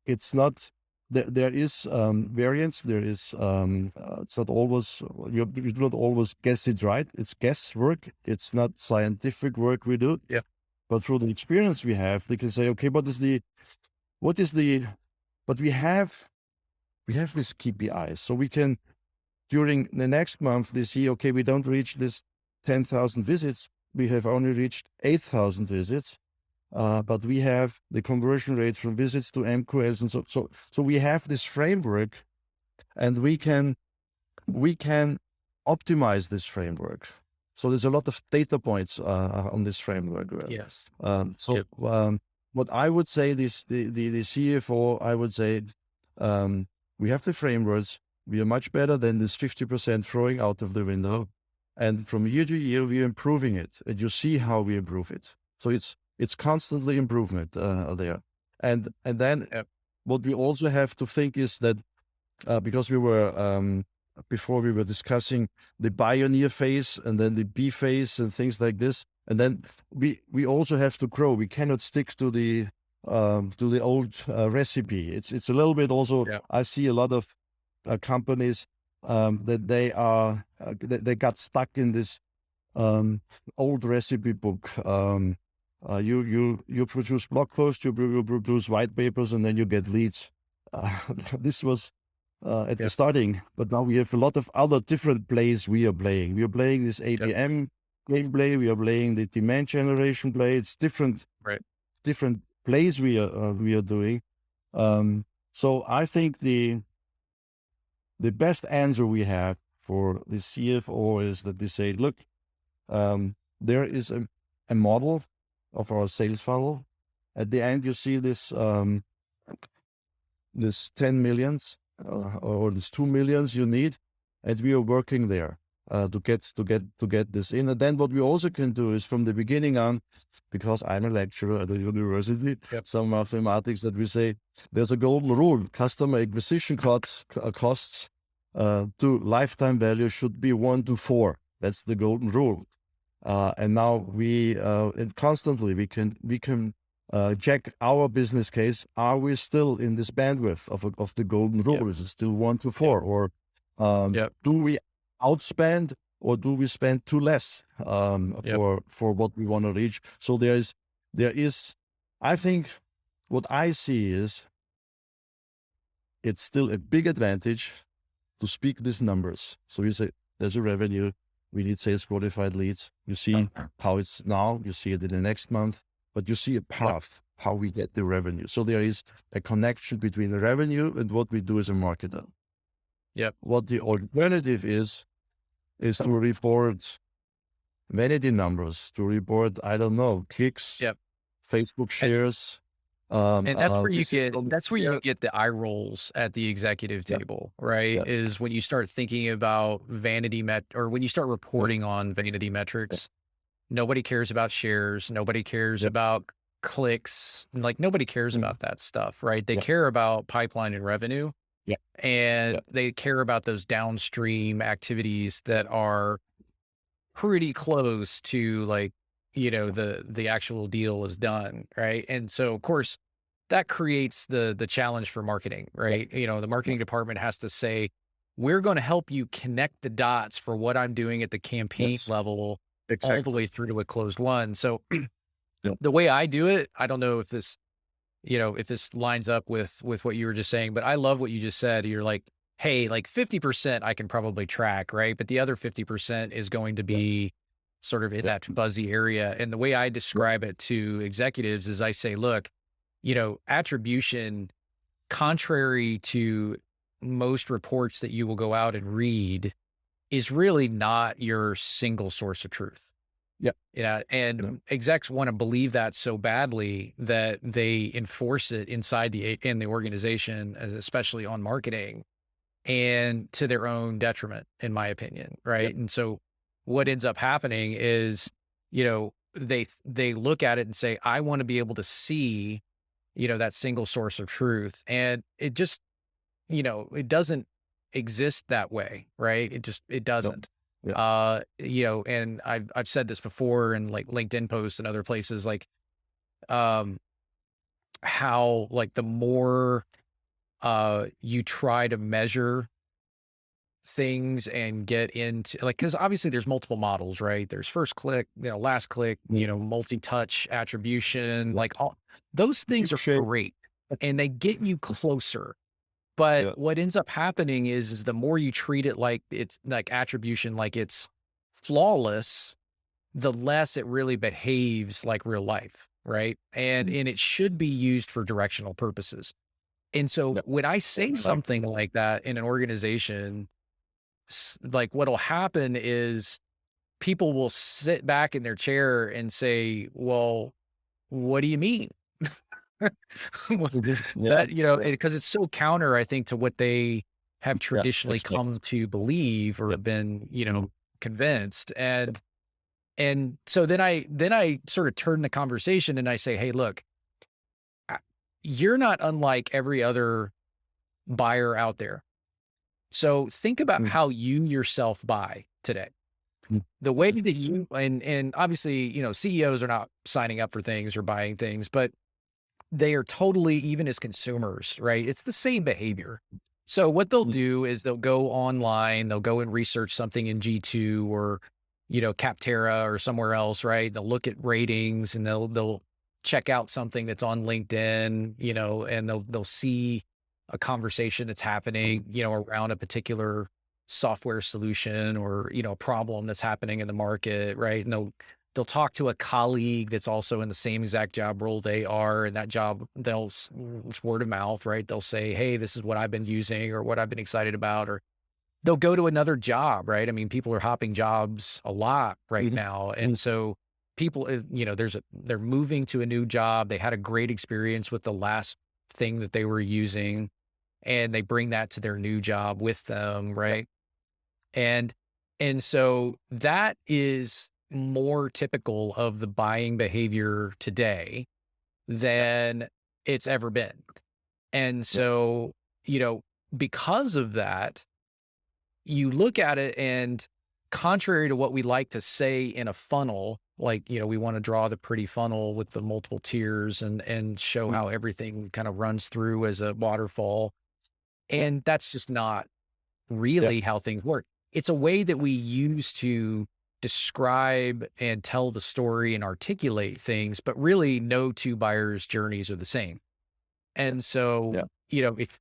it's not. There is variance. There is it's not always you do not always guess it right. It's guesswork. It's not scientific work we do. Yeah. But through the experience we have, they can say, okay, but we have this KPIs, so we can during the next month they see, okay, we don't reach this 10,000 visits. We have only reached 8,000 visits. But we have the conversion rates from visits to MQLs, and so we have this framework, and we can optimize this framework. So there's a lot of data points on this framework. Yes. What I would say, the CFO, I would say, we have the frameworks. We are much better than this 50% throwing out of the window, and from year to year we are improving it, and you see how we improve it. So it's constantly improvement there. And then what we also have to think is that because we were before we were discussing the pioneer phase and then the B phase and things like this, and then we also have to grow. We cannot stick to the old recipe. It's a little bit also. I see a lot of companies that they got stuck in this old recipe book. You produce blog posts, you produce white papers, and then you get leads. This was at the starting, but now we have a lot of other different plays we are playing. We are playing this ABM gameplay. We are playing the demand generation play. It's different plays we are doing. So I think the best answer we have for the CFO is that they say, look, there is a model of our sales funnel. At the end, you see this 10 millions or this 2 millions you need, and we are working there to get this in. And then what we also can do is from the beginning on, because I'm a lecturer at the university, some mathematics that we say there's a golden rule: customer acquisition costs to lifetime value should be 1 to 4. That's the golden rule. And now we constantly we can check our business case. Are we still in this bandwidth of the golden rule? Is it still 1 to 4, or do we outspend, or do we spend too less for what we want to reach? So there is. I think what I see is it's still a big advantage to speak these numbers. So you say there's a revenue. We need sales qualified leads. You see how it's now, you see it in the next month, but you see a path how we get the revenue. So there is a connection between the revenue and what we do as a marketer. What the alternative is to report vanity numbers, to report, I don't know, clicks, Facebook shares. And that's where you get the eye rolls at the executive table, right? Is when you start thinking about when you start reporting on vanity metrics. Nobody cares about shares. Nobody cares about clicks. Like nobody cares about that stuff, right? They care about pipeline and revenue. And they care about those downstream activities that are pretty close to, like, the actual deal is done, right? And so of course that creates the challenge for marketing, right? The marketing department has to say, we're going to help you connect the dots for what I'm doing at the campaign level all the way through to a closed one. So the way I do it, I don't know if this if this lines up with what you were just saying, but I love what you just said. You're like, hey, like 50% I can probably track, right? But the other 50% is going to Yeah. be sort of in Yeah. that fuzzy area. And the way I Yeah. describe it to executives is I say, look, attribution, contrary to most reports that you will go out and read, is really not your single source of truth. Yeah. Yeah, You know. and execs want to believe that so badly that they enforce it inside in the organization, especially on marketing, and to their own detriment, in my opinion, Yeah. right? And so, what ends up happening is, they look at it and say, "I want to be able to see, that single source of truth," and it just, it doesn't exist that way, right? It No. doesn't. Yeah. And I've said this before in like LinkedIn posts and other places, like um how like the more you try to measure things and get into like, because obviously there's multiple models, right? There's first click, last click, Yeah. multi-touch attribution, Yeah. like all those things are Shape. great and they get you closer. But Yeah. what ends up happening is the more you treat it like it's like attribution, like it's flawless, the less it really behaves like real life, right? And Mm. it should be used for directional purposes. And so Yeah. when I say Like. something like that in an organization, like what'll happen is people will sit back in their chair and say, "Well, what do you mean?" Well, Yeah. that, because it's so counter, I think, to what they have Yeah. traditionally Expect. come to believe or Yeah. have been, Mhm. convinced. And so then I sort of turn the conversation and I say, "Hey, look, I- you're not unlike every other buyer out there. So think about Mm. how you yourself buy today. Mm. The way that you and obviously, CEOs are not signing up for things or buying things, but they are totally, even as consumers, right? It's the same behavior. So what they'll Mm. do is they'll go online, they'll go and research something in G2 or, Capterra or somewhere else, right? They'll look at ratings and they'll check out something that's on LinkedIn, and they'll see a conversation that's happening, around a particular software solution or, a problem that's happening in the market, right? And they'll talk to a colleague that's also in the same exact job role they are, and that job, it's word of mouth, right? They'll say, "Hey, this is what I've been using or what I've been excited about," or they'll go to another job, right? I mean, people are hopping jobs a lot right Mhm. now. Mm. And so people, they're moving to a new job. They had a great experience with the last thing that they were using, and they bring that to their new job with them, right? And so that is more typical of the buying behavior today than it's ever been. And Yeah. so, you know, because of that, you look at it and contrary to what we like to say in a funnel, like, we want to draw the pretty funnel with the multiple tiers and show Mm. how everything kind of runs through as a waterfall. And that's just not Yeah. really how things work. It's a way that we use to describe and tell the story and articulate things, but really no two buyers' journeys are the same. And so, Yeah. if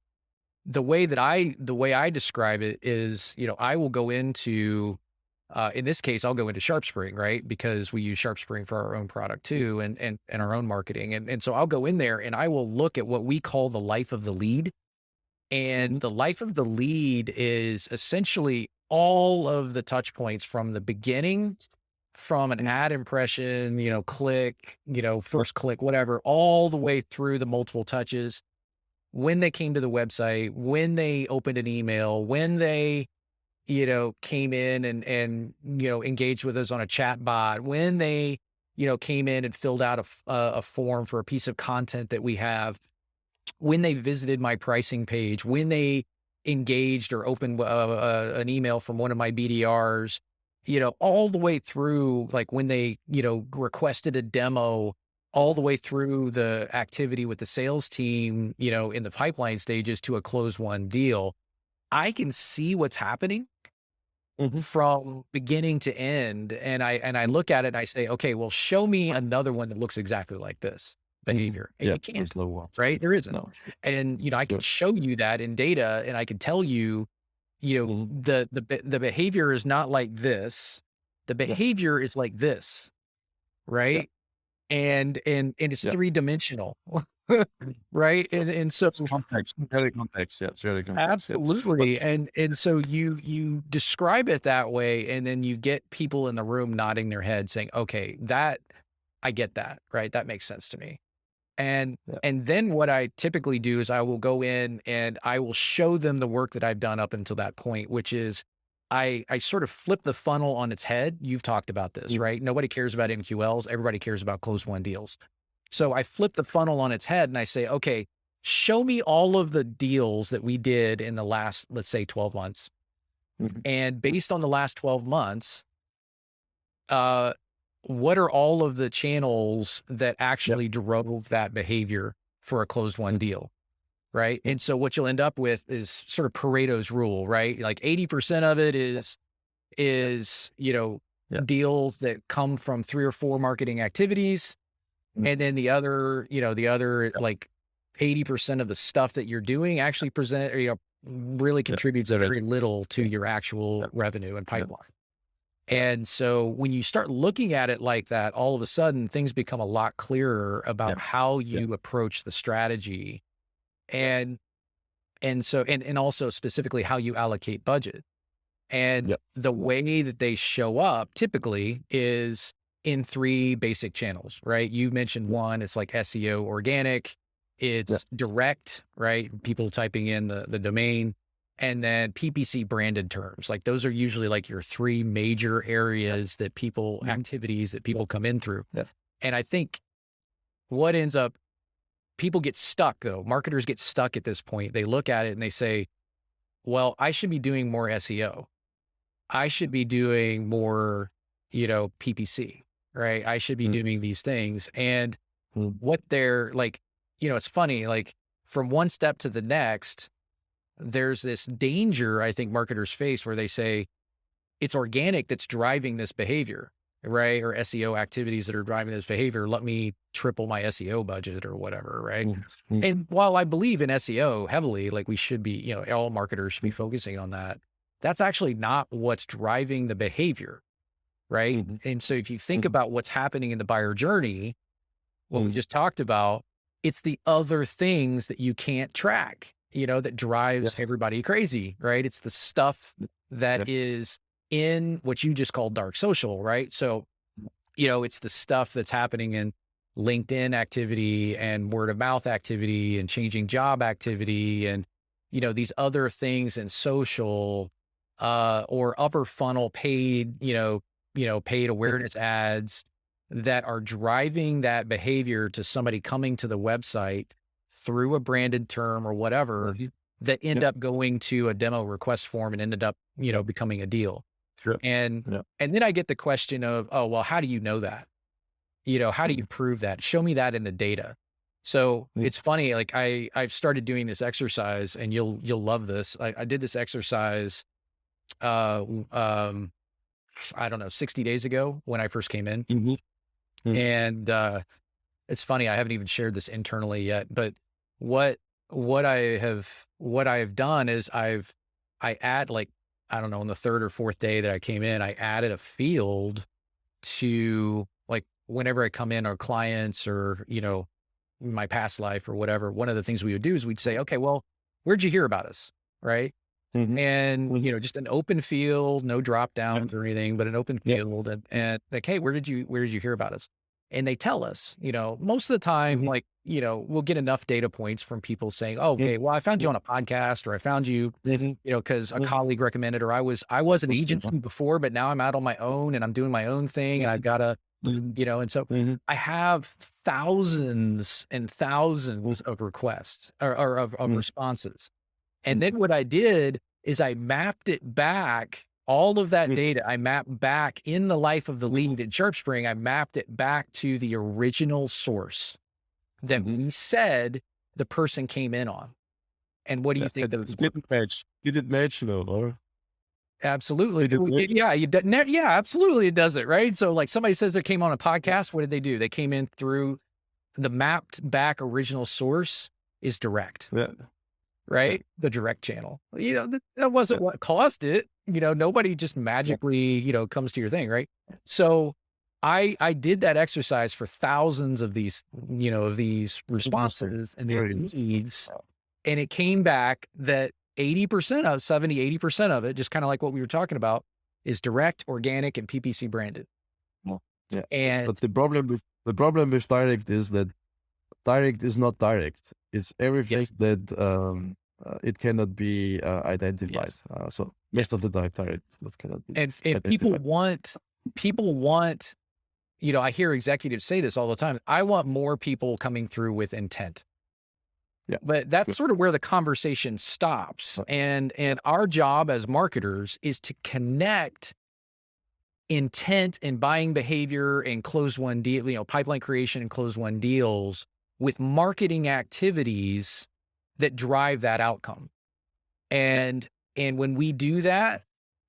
the way I describe it is, I will go into in this case, I'll go into SharpSpring, right? Because we use SharpSpring for our own product too and our own marketing. And so I'll go in there and I will look at what we call the life of the lead. And Mhm. the life of the lead is essentially all of the touch points from the beginning, from an Mm. ad impression, click, first click, whatever, all the way through the multiple touches. When they came to the website, when they opened an email, when they, came in and engaged with us on a chat bot, when they, came in and filled out a form for a piece of content that we have, when they visited my pricing page, when they engaged or opened an email from one of my BDRs, all the way through, like when they, requested a demo, all the way through the activity with the sales team, in the pipeline stages to a close one deal. I can see what's happening Mhm. from beginning to end. And I look at it and I say, okay, well, show me another one that looks exactly like this. behavior. And Yeah, you can't, there's no one. right? There isn't. No. And, I can Sure. show you that in data, and I can tell you, Mhm. the behavior is not like this. The Yeah. behavior is like this, Yeah. right? And it's Yeah. three-dimensional, right? And so It's complex, very complex. Yeah, it's very complex. Yeah. But absolutely. And so you describe it that way, and then you get people in the room nodding their head saying, okay, that I get that, right? That makes sense to me. And yeah. and then what I typically do is I will go in and I will show them the work that I've done up until that point, which is I sort of flip the funnel on its head. You've talked about this, Mm. right? Nobody cares about MQLs. Everybody cares about closed won deals. So I flip the funnel on its head and I say, okay, show me all of the deals that we did in the last, let's say 12 months. Mhm. And based on the last 12 months, uh, what are all of the channels that Yeah. actually drove that behavior for a closed won Mm. deal? Right. Mm. And so what you'll end up with is sort of Pareto's rule, right? Like 80% of it is, Yeah. deals that come from 3 or 4 marketing activities. Mm. And then the other, Yeah. like 80% of the stuff that you're doing actually present, or, really Yeah. contributes There very is. little to your Yeah. actual revenue and Yeah. pipeline. Yeah. And so when you start looking at it like that, all of a sudden things become a lot clearer Yeah. about how Yeah. you approach the strategy. And also specifically how you allocate budget. And Yeah. the way that they show up typically is in 3 basic channels, right? You mentioned one, it's like SEO organic, Yeah. it's direct, right? People typing in the domain, and then PPC branded terms. Like those are usually like your 3 major areas that people, Mhm. activities that people come in through. Yeah. And I think what ends up, people get stuck though, marketers get stuck at this point. They look at it and they say, well, I should be doing more SEO. I should be doing more, PPC, right? I should be Mm. doing these things. And Mm. what they're like, it's funny, like from one step to the next, there's this danger I think marketers face where they say it's organic that's driving this behavior, right? Or SEO activities that are driving this behavior. Let me triple my SEO budget or whatever, right? Mm. Mm. And while I believe in SEO heavily, like we should be, all marketers should be focusing on that. That's actually not what's driving the behavior, right? Mhm. And so if you think Mhm. about what's happening in the buyer journey, what we Mhm. just talked about, it's the other things that you can't track, that Yeah. drives everybody crazy, right? It's the stuff Yeah. that is in what you just called dark social, right? So, it's the stuff that's happening in LinkedIn activity and word of mouth activity and changing job activity and, these other things in social, or upper funnel paid, paid awareness ads that are driving that behavior to somebody coming to the website through a branded term or whatever Mhm. that end Yeah. up going to a demo request form and ended up, Yeah. becoming a deal. Sure. And Yeah. and then I get the question of, oh, well, how do you know that? How do you Mhm. prove that? Show me that in the data. So Mm. it's funny, like I've started doing this exercise and you'll love this. I did this exercise um I don't know, 60 days ago when I first came in. Mhm. Mm. And it's funny, I haven't even shared this internally yet, but what what I have done is I add like, I don't know, on the 3rd or 4th day that I came in, I added a field to like whenever I come in, our clients or, my past life or whatever, one of the things we would do is we'd say, okay, well, where'd you hear about us? Right. Mhm. And, Mhm. just an open field, no drop Yeah. downs or anything, but an open Yeah. field and like, hey, where did you hear about us? And they tell us, most of the time, Mhm. like, we'll get enough data points from people saying, oh, Mm. okay, well, I found you Mm. on a podcast or I found you, Mhm. because a Mhm. colleague recommended, or I was an Interesting. agency before, but now I'm out on my own and I'm doing my own thing and I've got to, Mhm. and so Mhm. I have thousands and thousands of requests or of Mhm. responses. And Mhm. then what I did is I mapped it back, all of that Mhm. data, I mapped back in the life of the lead in SharpSpring, I mapped it back to the original source that Mhm. we said the person came in on. And what do Yeah. you think those It were? didn't match. Didn't match, no, or Absolutely. did it match? Yeah, yeah, absolutely it does it, right? So like somebody says they came on a podcast, what did they do? They came in through the mapped back original source is direct, Yeah. right? The direct channel. That wasn't what caused it. Nobody just magically, comes to your thing, right? So I did that exercise for thousands of these, of these responses and these leads. And it came back that 80% of 80% of it, just kind of like what we were talking about, is direct, organic, and PPC branded. Yeah. And But the problem with direct is that direct is not direct. It's everything that it cannot be identified. So most of the time, direct cannot be and identified. people want, I hear executives say this all the time. I want more people coming through with intent. Yeah. But that's sort of where the conversation stops. And our job as marketers is to connect intent and buying behavior and close one deal, pipeline creation and close one deals with marketing activities that drive that outcome. And when we do that,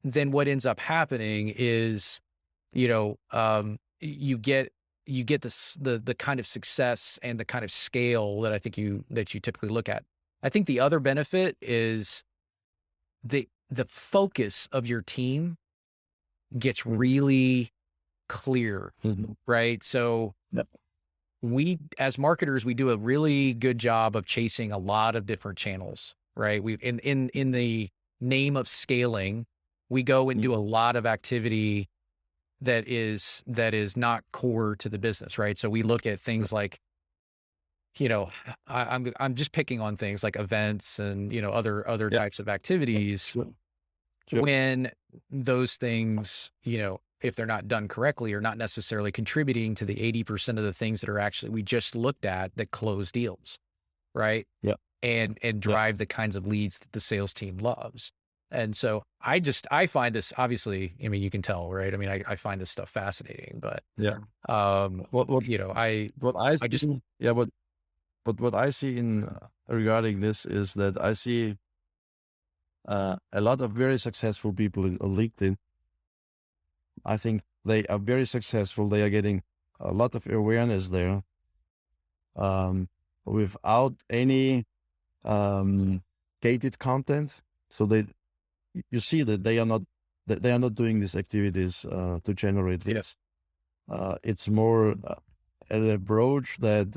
then what ends up happening is, you get the kind of success and the kind of scale that I think that you typically look at. I think the other benefit is the focus of your team gets really clear, right? So we, as marketers, we do a really good job of chasing a lot of different channels, right? We in the name of scaling, we go and do a lot of activity that is not core to the business, right? So we look at things like, I'm just picking on things like events and other types of activities. Sure. When those things, if they're not done correctly, are not necessarily contributing to the 80% of the things that are actually we just looked at that close deals, right? Yeah. And drive the kinds of leads that the sales team loves. And so I find this, obviously, I mean, you can tell, right? I mean, I find this stuff fascinating, but what I see in regarding this is that I see a lot of very successful people on LinkedIn. I think they are very successful. They are getting a lot of awareness there, without any gated content. So you see that they are not doing these activities to generate leads. It's more an approach that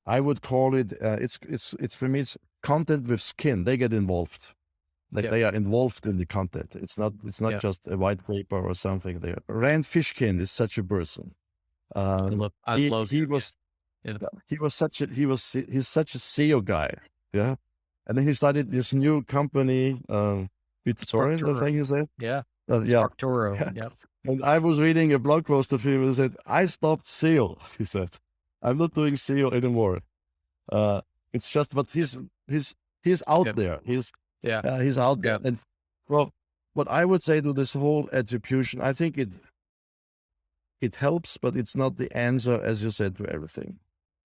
I would call it. It's for me. It's content with skin. They get involved. They are involved in the content. It's not just a white paper or something. There. Rand Fishkin is such a person. He's such a SEO guy. Yeah. And then he started this new company, BitTorrent, I think he said. Structuro. Yeah. And I was reading a blog post of him and said, I stopped SEO, he said. I'm not doing SEO anymore. It's just, but he's out there. He's out there. And well, what I would say to this whole attribution, I think it helps, but it's not the answer, as you said, to everything.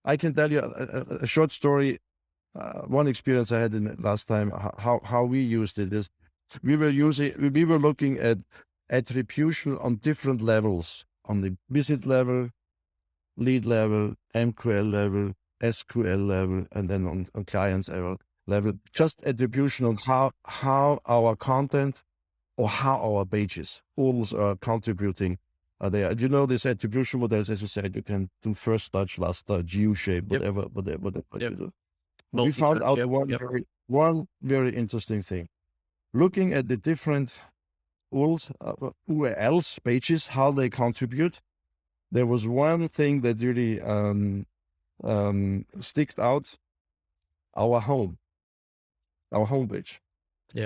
I can tell you a short story. One experience I had in the last time, how we used it is we were looking at attribution on different levels, on the visit level, lead level, MQL level, SQL level, and then on clients level, just attribution on how our content or how our pages all are contributing. There, this attribution models, as you said, you can do first touch, last touch, U-shape, whatever you do. We found out one very interesting thing. Looking at the different URLs, pages, how they contribute, there was one thing that really sticked out: our homepage.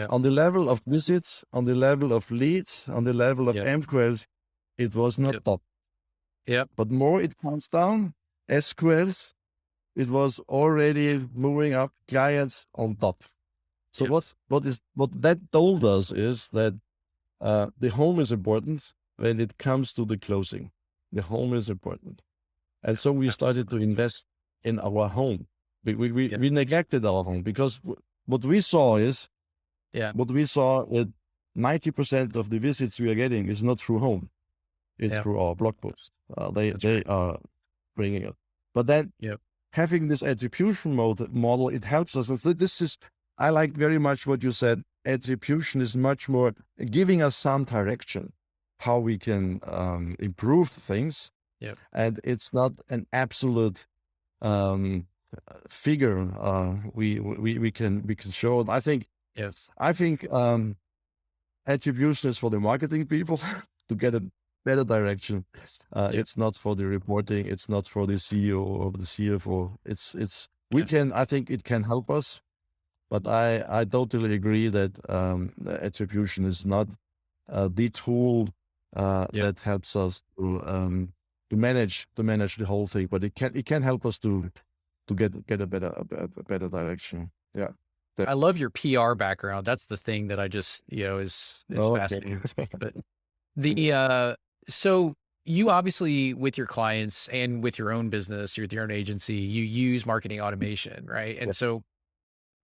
On the level of visits, on the level of leads, on the level of MQLs, it was not top. But more it comes down, SQLs, it was already moving up, clients on top. So what that told us is that the home is important when it comes to the closing. The home is important. And so we started to invest in our home. We neglected our home because what we saw is 90% of the visits we are getting is not through home. It's through our blog posts. They are bringing it. But then Yep. having this attribution model, it helps us. And so this is, I like very much what you said. Attribution is much more giving us some direction, how we can improve things. Yep. And it's not an absolute figure we can show. I think Yes. attribution is for the marketing people to get a better direction. It's not for the reporting. It's not for the CEO or the CFO. We can. I think it can help us, but I totally agree that the attribution is not the tool that helps us to manage the whole thing. But it can help us to get a better direction. Yeah. I love your PR background. That's the thing that I just, is fascinating to me. But so you obviously, with your clients and with your own business, with your own agency, you use marketing automation, right? And so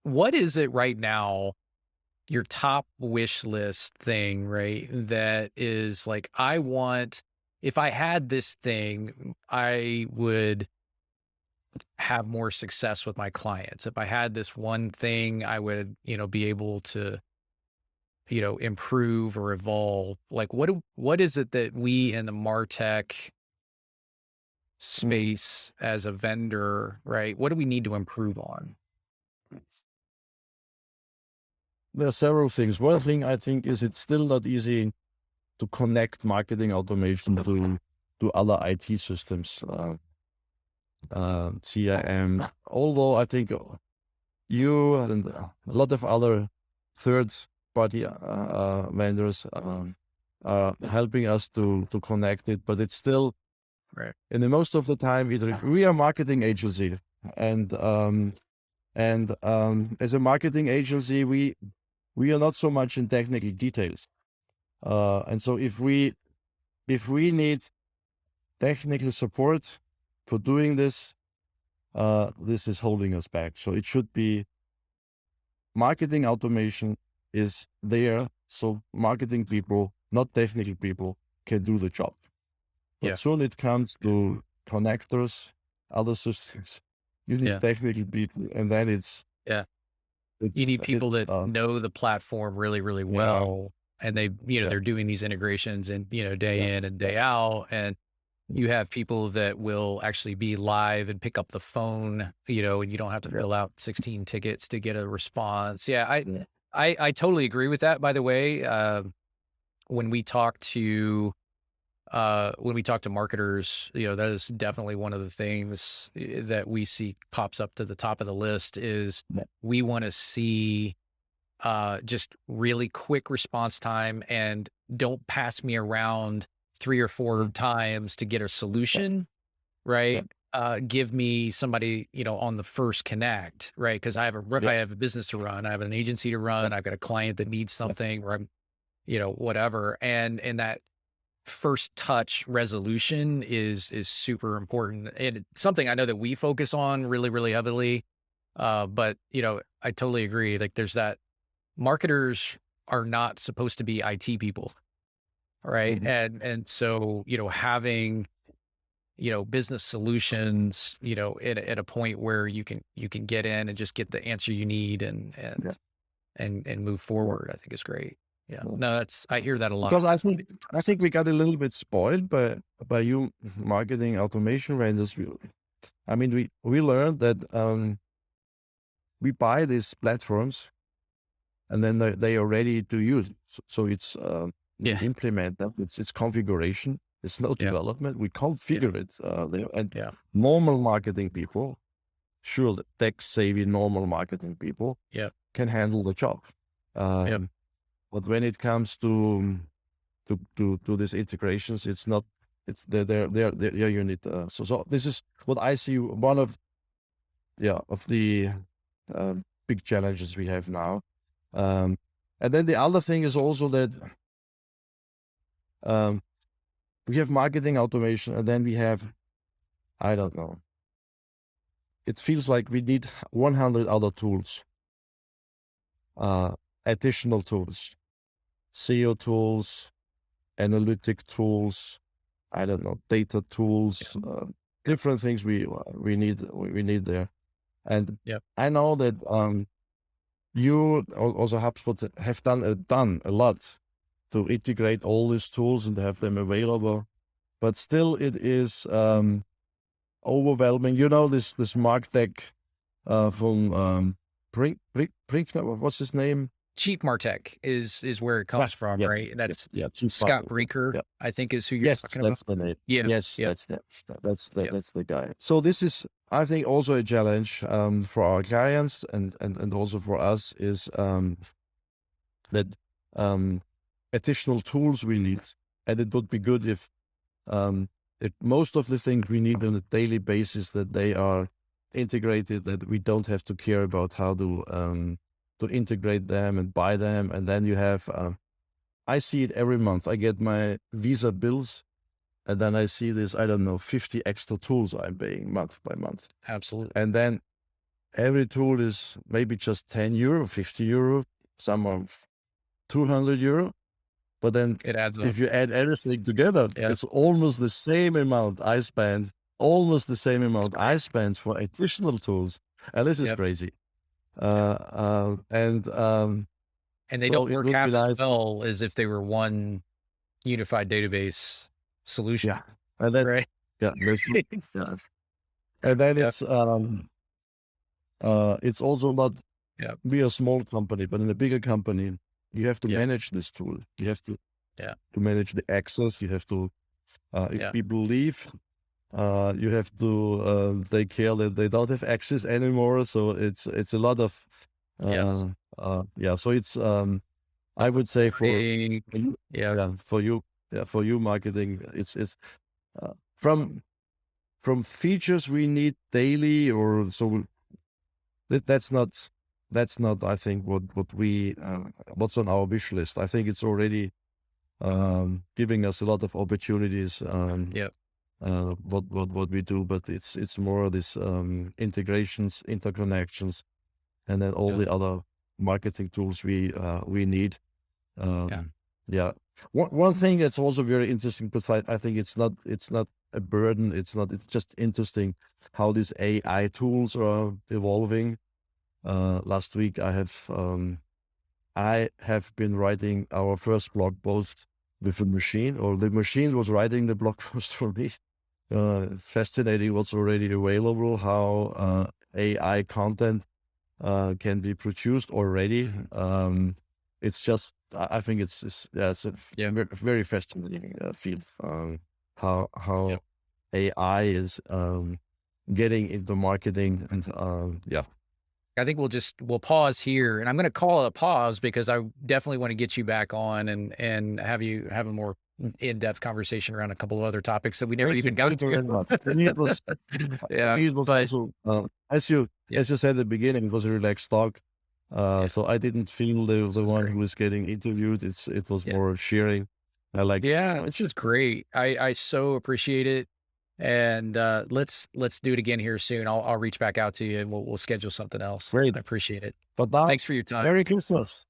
what is it right now, your top wish list thing, right? That is like, if I had this thing, I would have more success with my clients. If I had this one thing, I would, be able to, improve or evolve. Like what is it that we in the MarTech space as a vendor, right? What do we need to improve on? There are several things. One thing I think is it's still not easy to connect marketing automation to other IT systems, CRM. Although I think you and a lot of other third-party vendors are helping us to connect it, but it's still, Right. in the most of the time, we are a marketing agency, and as a marketing agency, we are not so much in technical details, and so if we need technical support for doing this, this is holding us back. So it should be marketing automation is there, so marketing people, not technical people, can do the job. But soon it comes to connectors, other systems. You need technical people, and then you need people that know the platform really, really well. And they, they're doing these integrations and, day in and day out. And you have people that will actually be live and pick up the phone, and you don't have to fill out 16 tickets to get a response. I totally agree with that. By the way, when we talk to marketers, that is definitely one of the things that we see pops up to the top of the list is we want to see just really quick response time, and don't pass me around 3 or 4 times to get a solution, right? Give me somebody, on the first connect, right? Because I have a business to run, I have an agency to run, I've got a client that needs something, or I'm, whatever, and that first touch resolution is super important, and it's something I know that we focus on really, really heavily. But I totally agree. Like there's that marketers are not supposed to be IT people, right? And so, having, business solutions, at a point where you can get in and just get the answer you need and move forward, I think is great. Yeah. No, I hear that a lot. Because I think we got a little bit spoiled by you marketing automation vendors. We learned that we buy these platforms, and then they are ready to use. So it's implement them. It's configuration. It's no development. We configure it there. And normal marketing people, sure, the tech-savvy normal marketing people can handle the job. But when it comes to these integrations, it's not. It's their unit. So this is what I see. One of the big challenges we have now. And then the other thing is also that we have marketing automation, and then we have, I don't know, it feels like we need 100 other tools, additional tools, SEO tools, analytic tools, I don't know, data tools, different things we need there. And Yep. I know that you also HubSpot have done a lot to integrate all these tools and have them available, but still it is overwhelming. You know, this MarTech from Brinkner, what's his name? Chief Martech is where it comes from, Yes, right? That's Chief Scott MarTech. Brinker, Yeah. I think is who you're Yes, talking about. that's the name. Yeah. Yes, Yep. that's Yep. the guy. So this is, I think, also a challenge for our clients and also for us is that additional tools we need, and it would be good if most of the things we need on a daily basis that they are integrated, that we don't have to care about how to integrate them and buy them, and then you have. I see it every month. I get my Visa bills, and then I see this, I don't know, 50 extra tools I'm paying month by month. Absolutely. And then every tool is maybe just 10 euro, 50 euro, some are 200 euro. But then It adds up. if you add everything together, Yeah. it's almost the same amount I spend, for additional tools. And this is Yep. crazy. And they so don't it work would be half as nice. well as if they were one unified database solution. Yeah. And that's, Right. yeah. Yeah. And then Yep. it's also not, Yep. be a small company, but in a bigger company, you have to Yep. manage this tool. You have to, Yeah. to manage the access. You have to, if Yeah. people leave, you have to take care that they don't have access anymore. So it's a lot of, Yeah. yeah. So it's, I would say for Yeah. you marketing, it's from features we need daily, or so that's not I think what we what's on our wish list. I think it's already giving us a lot of opportunities. Yep. What we do, but it's more this integrations, interconnections, and then all Yep. the other marketing tools we need. Yeah. Yeah. One thing that's also very interesting, besides, I think it's not a burden. It's just interesting how these AI tools are evolving. Last week I have been writing our first blog post with a machine, or the machine was writing the blog post for me. Fascinating what's already available, how AI content can be produced already. It's just, I think it's a very fascinating field. How Yep. AI is getting into marketing, and yeah. I think we'll pause here, and I'm going to call it a pause because I definitely want to get you back on and have you have a more in-depth conversation around a couple of other topics that we never even got Thank you very into. much. For me, it was, Yeah, but also, as you said at the beginning, it was a relaxed talk. So I didn't feel the one who was getting interviewed. It was more sharing. I like. yeah, it's just great. I so appreciate it. And let's do it again here soon. I'll reach back out to you and we'll schedule something else. Great. I appreciate it. But now, Thanks for your time. Merry Christmas.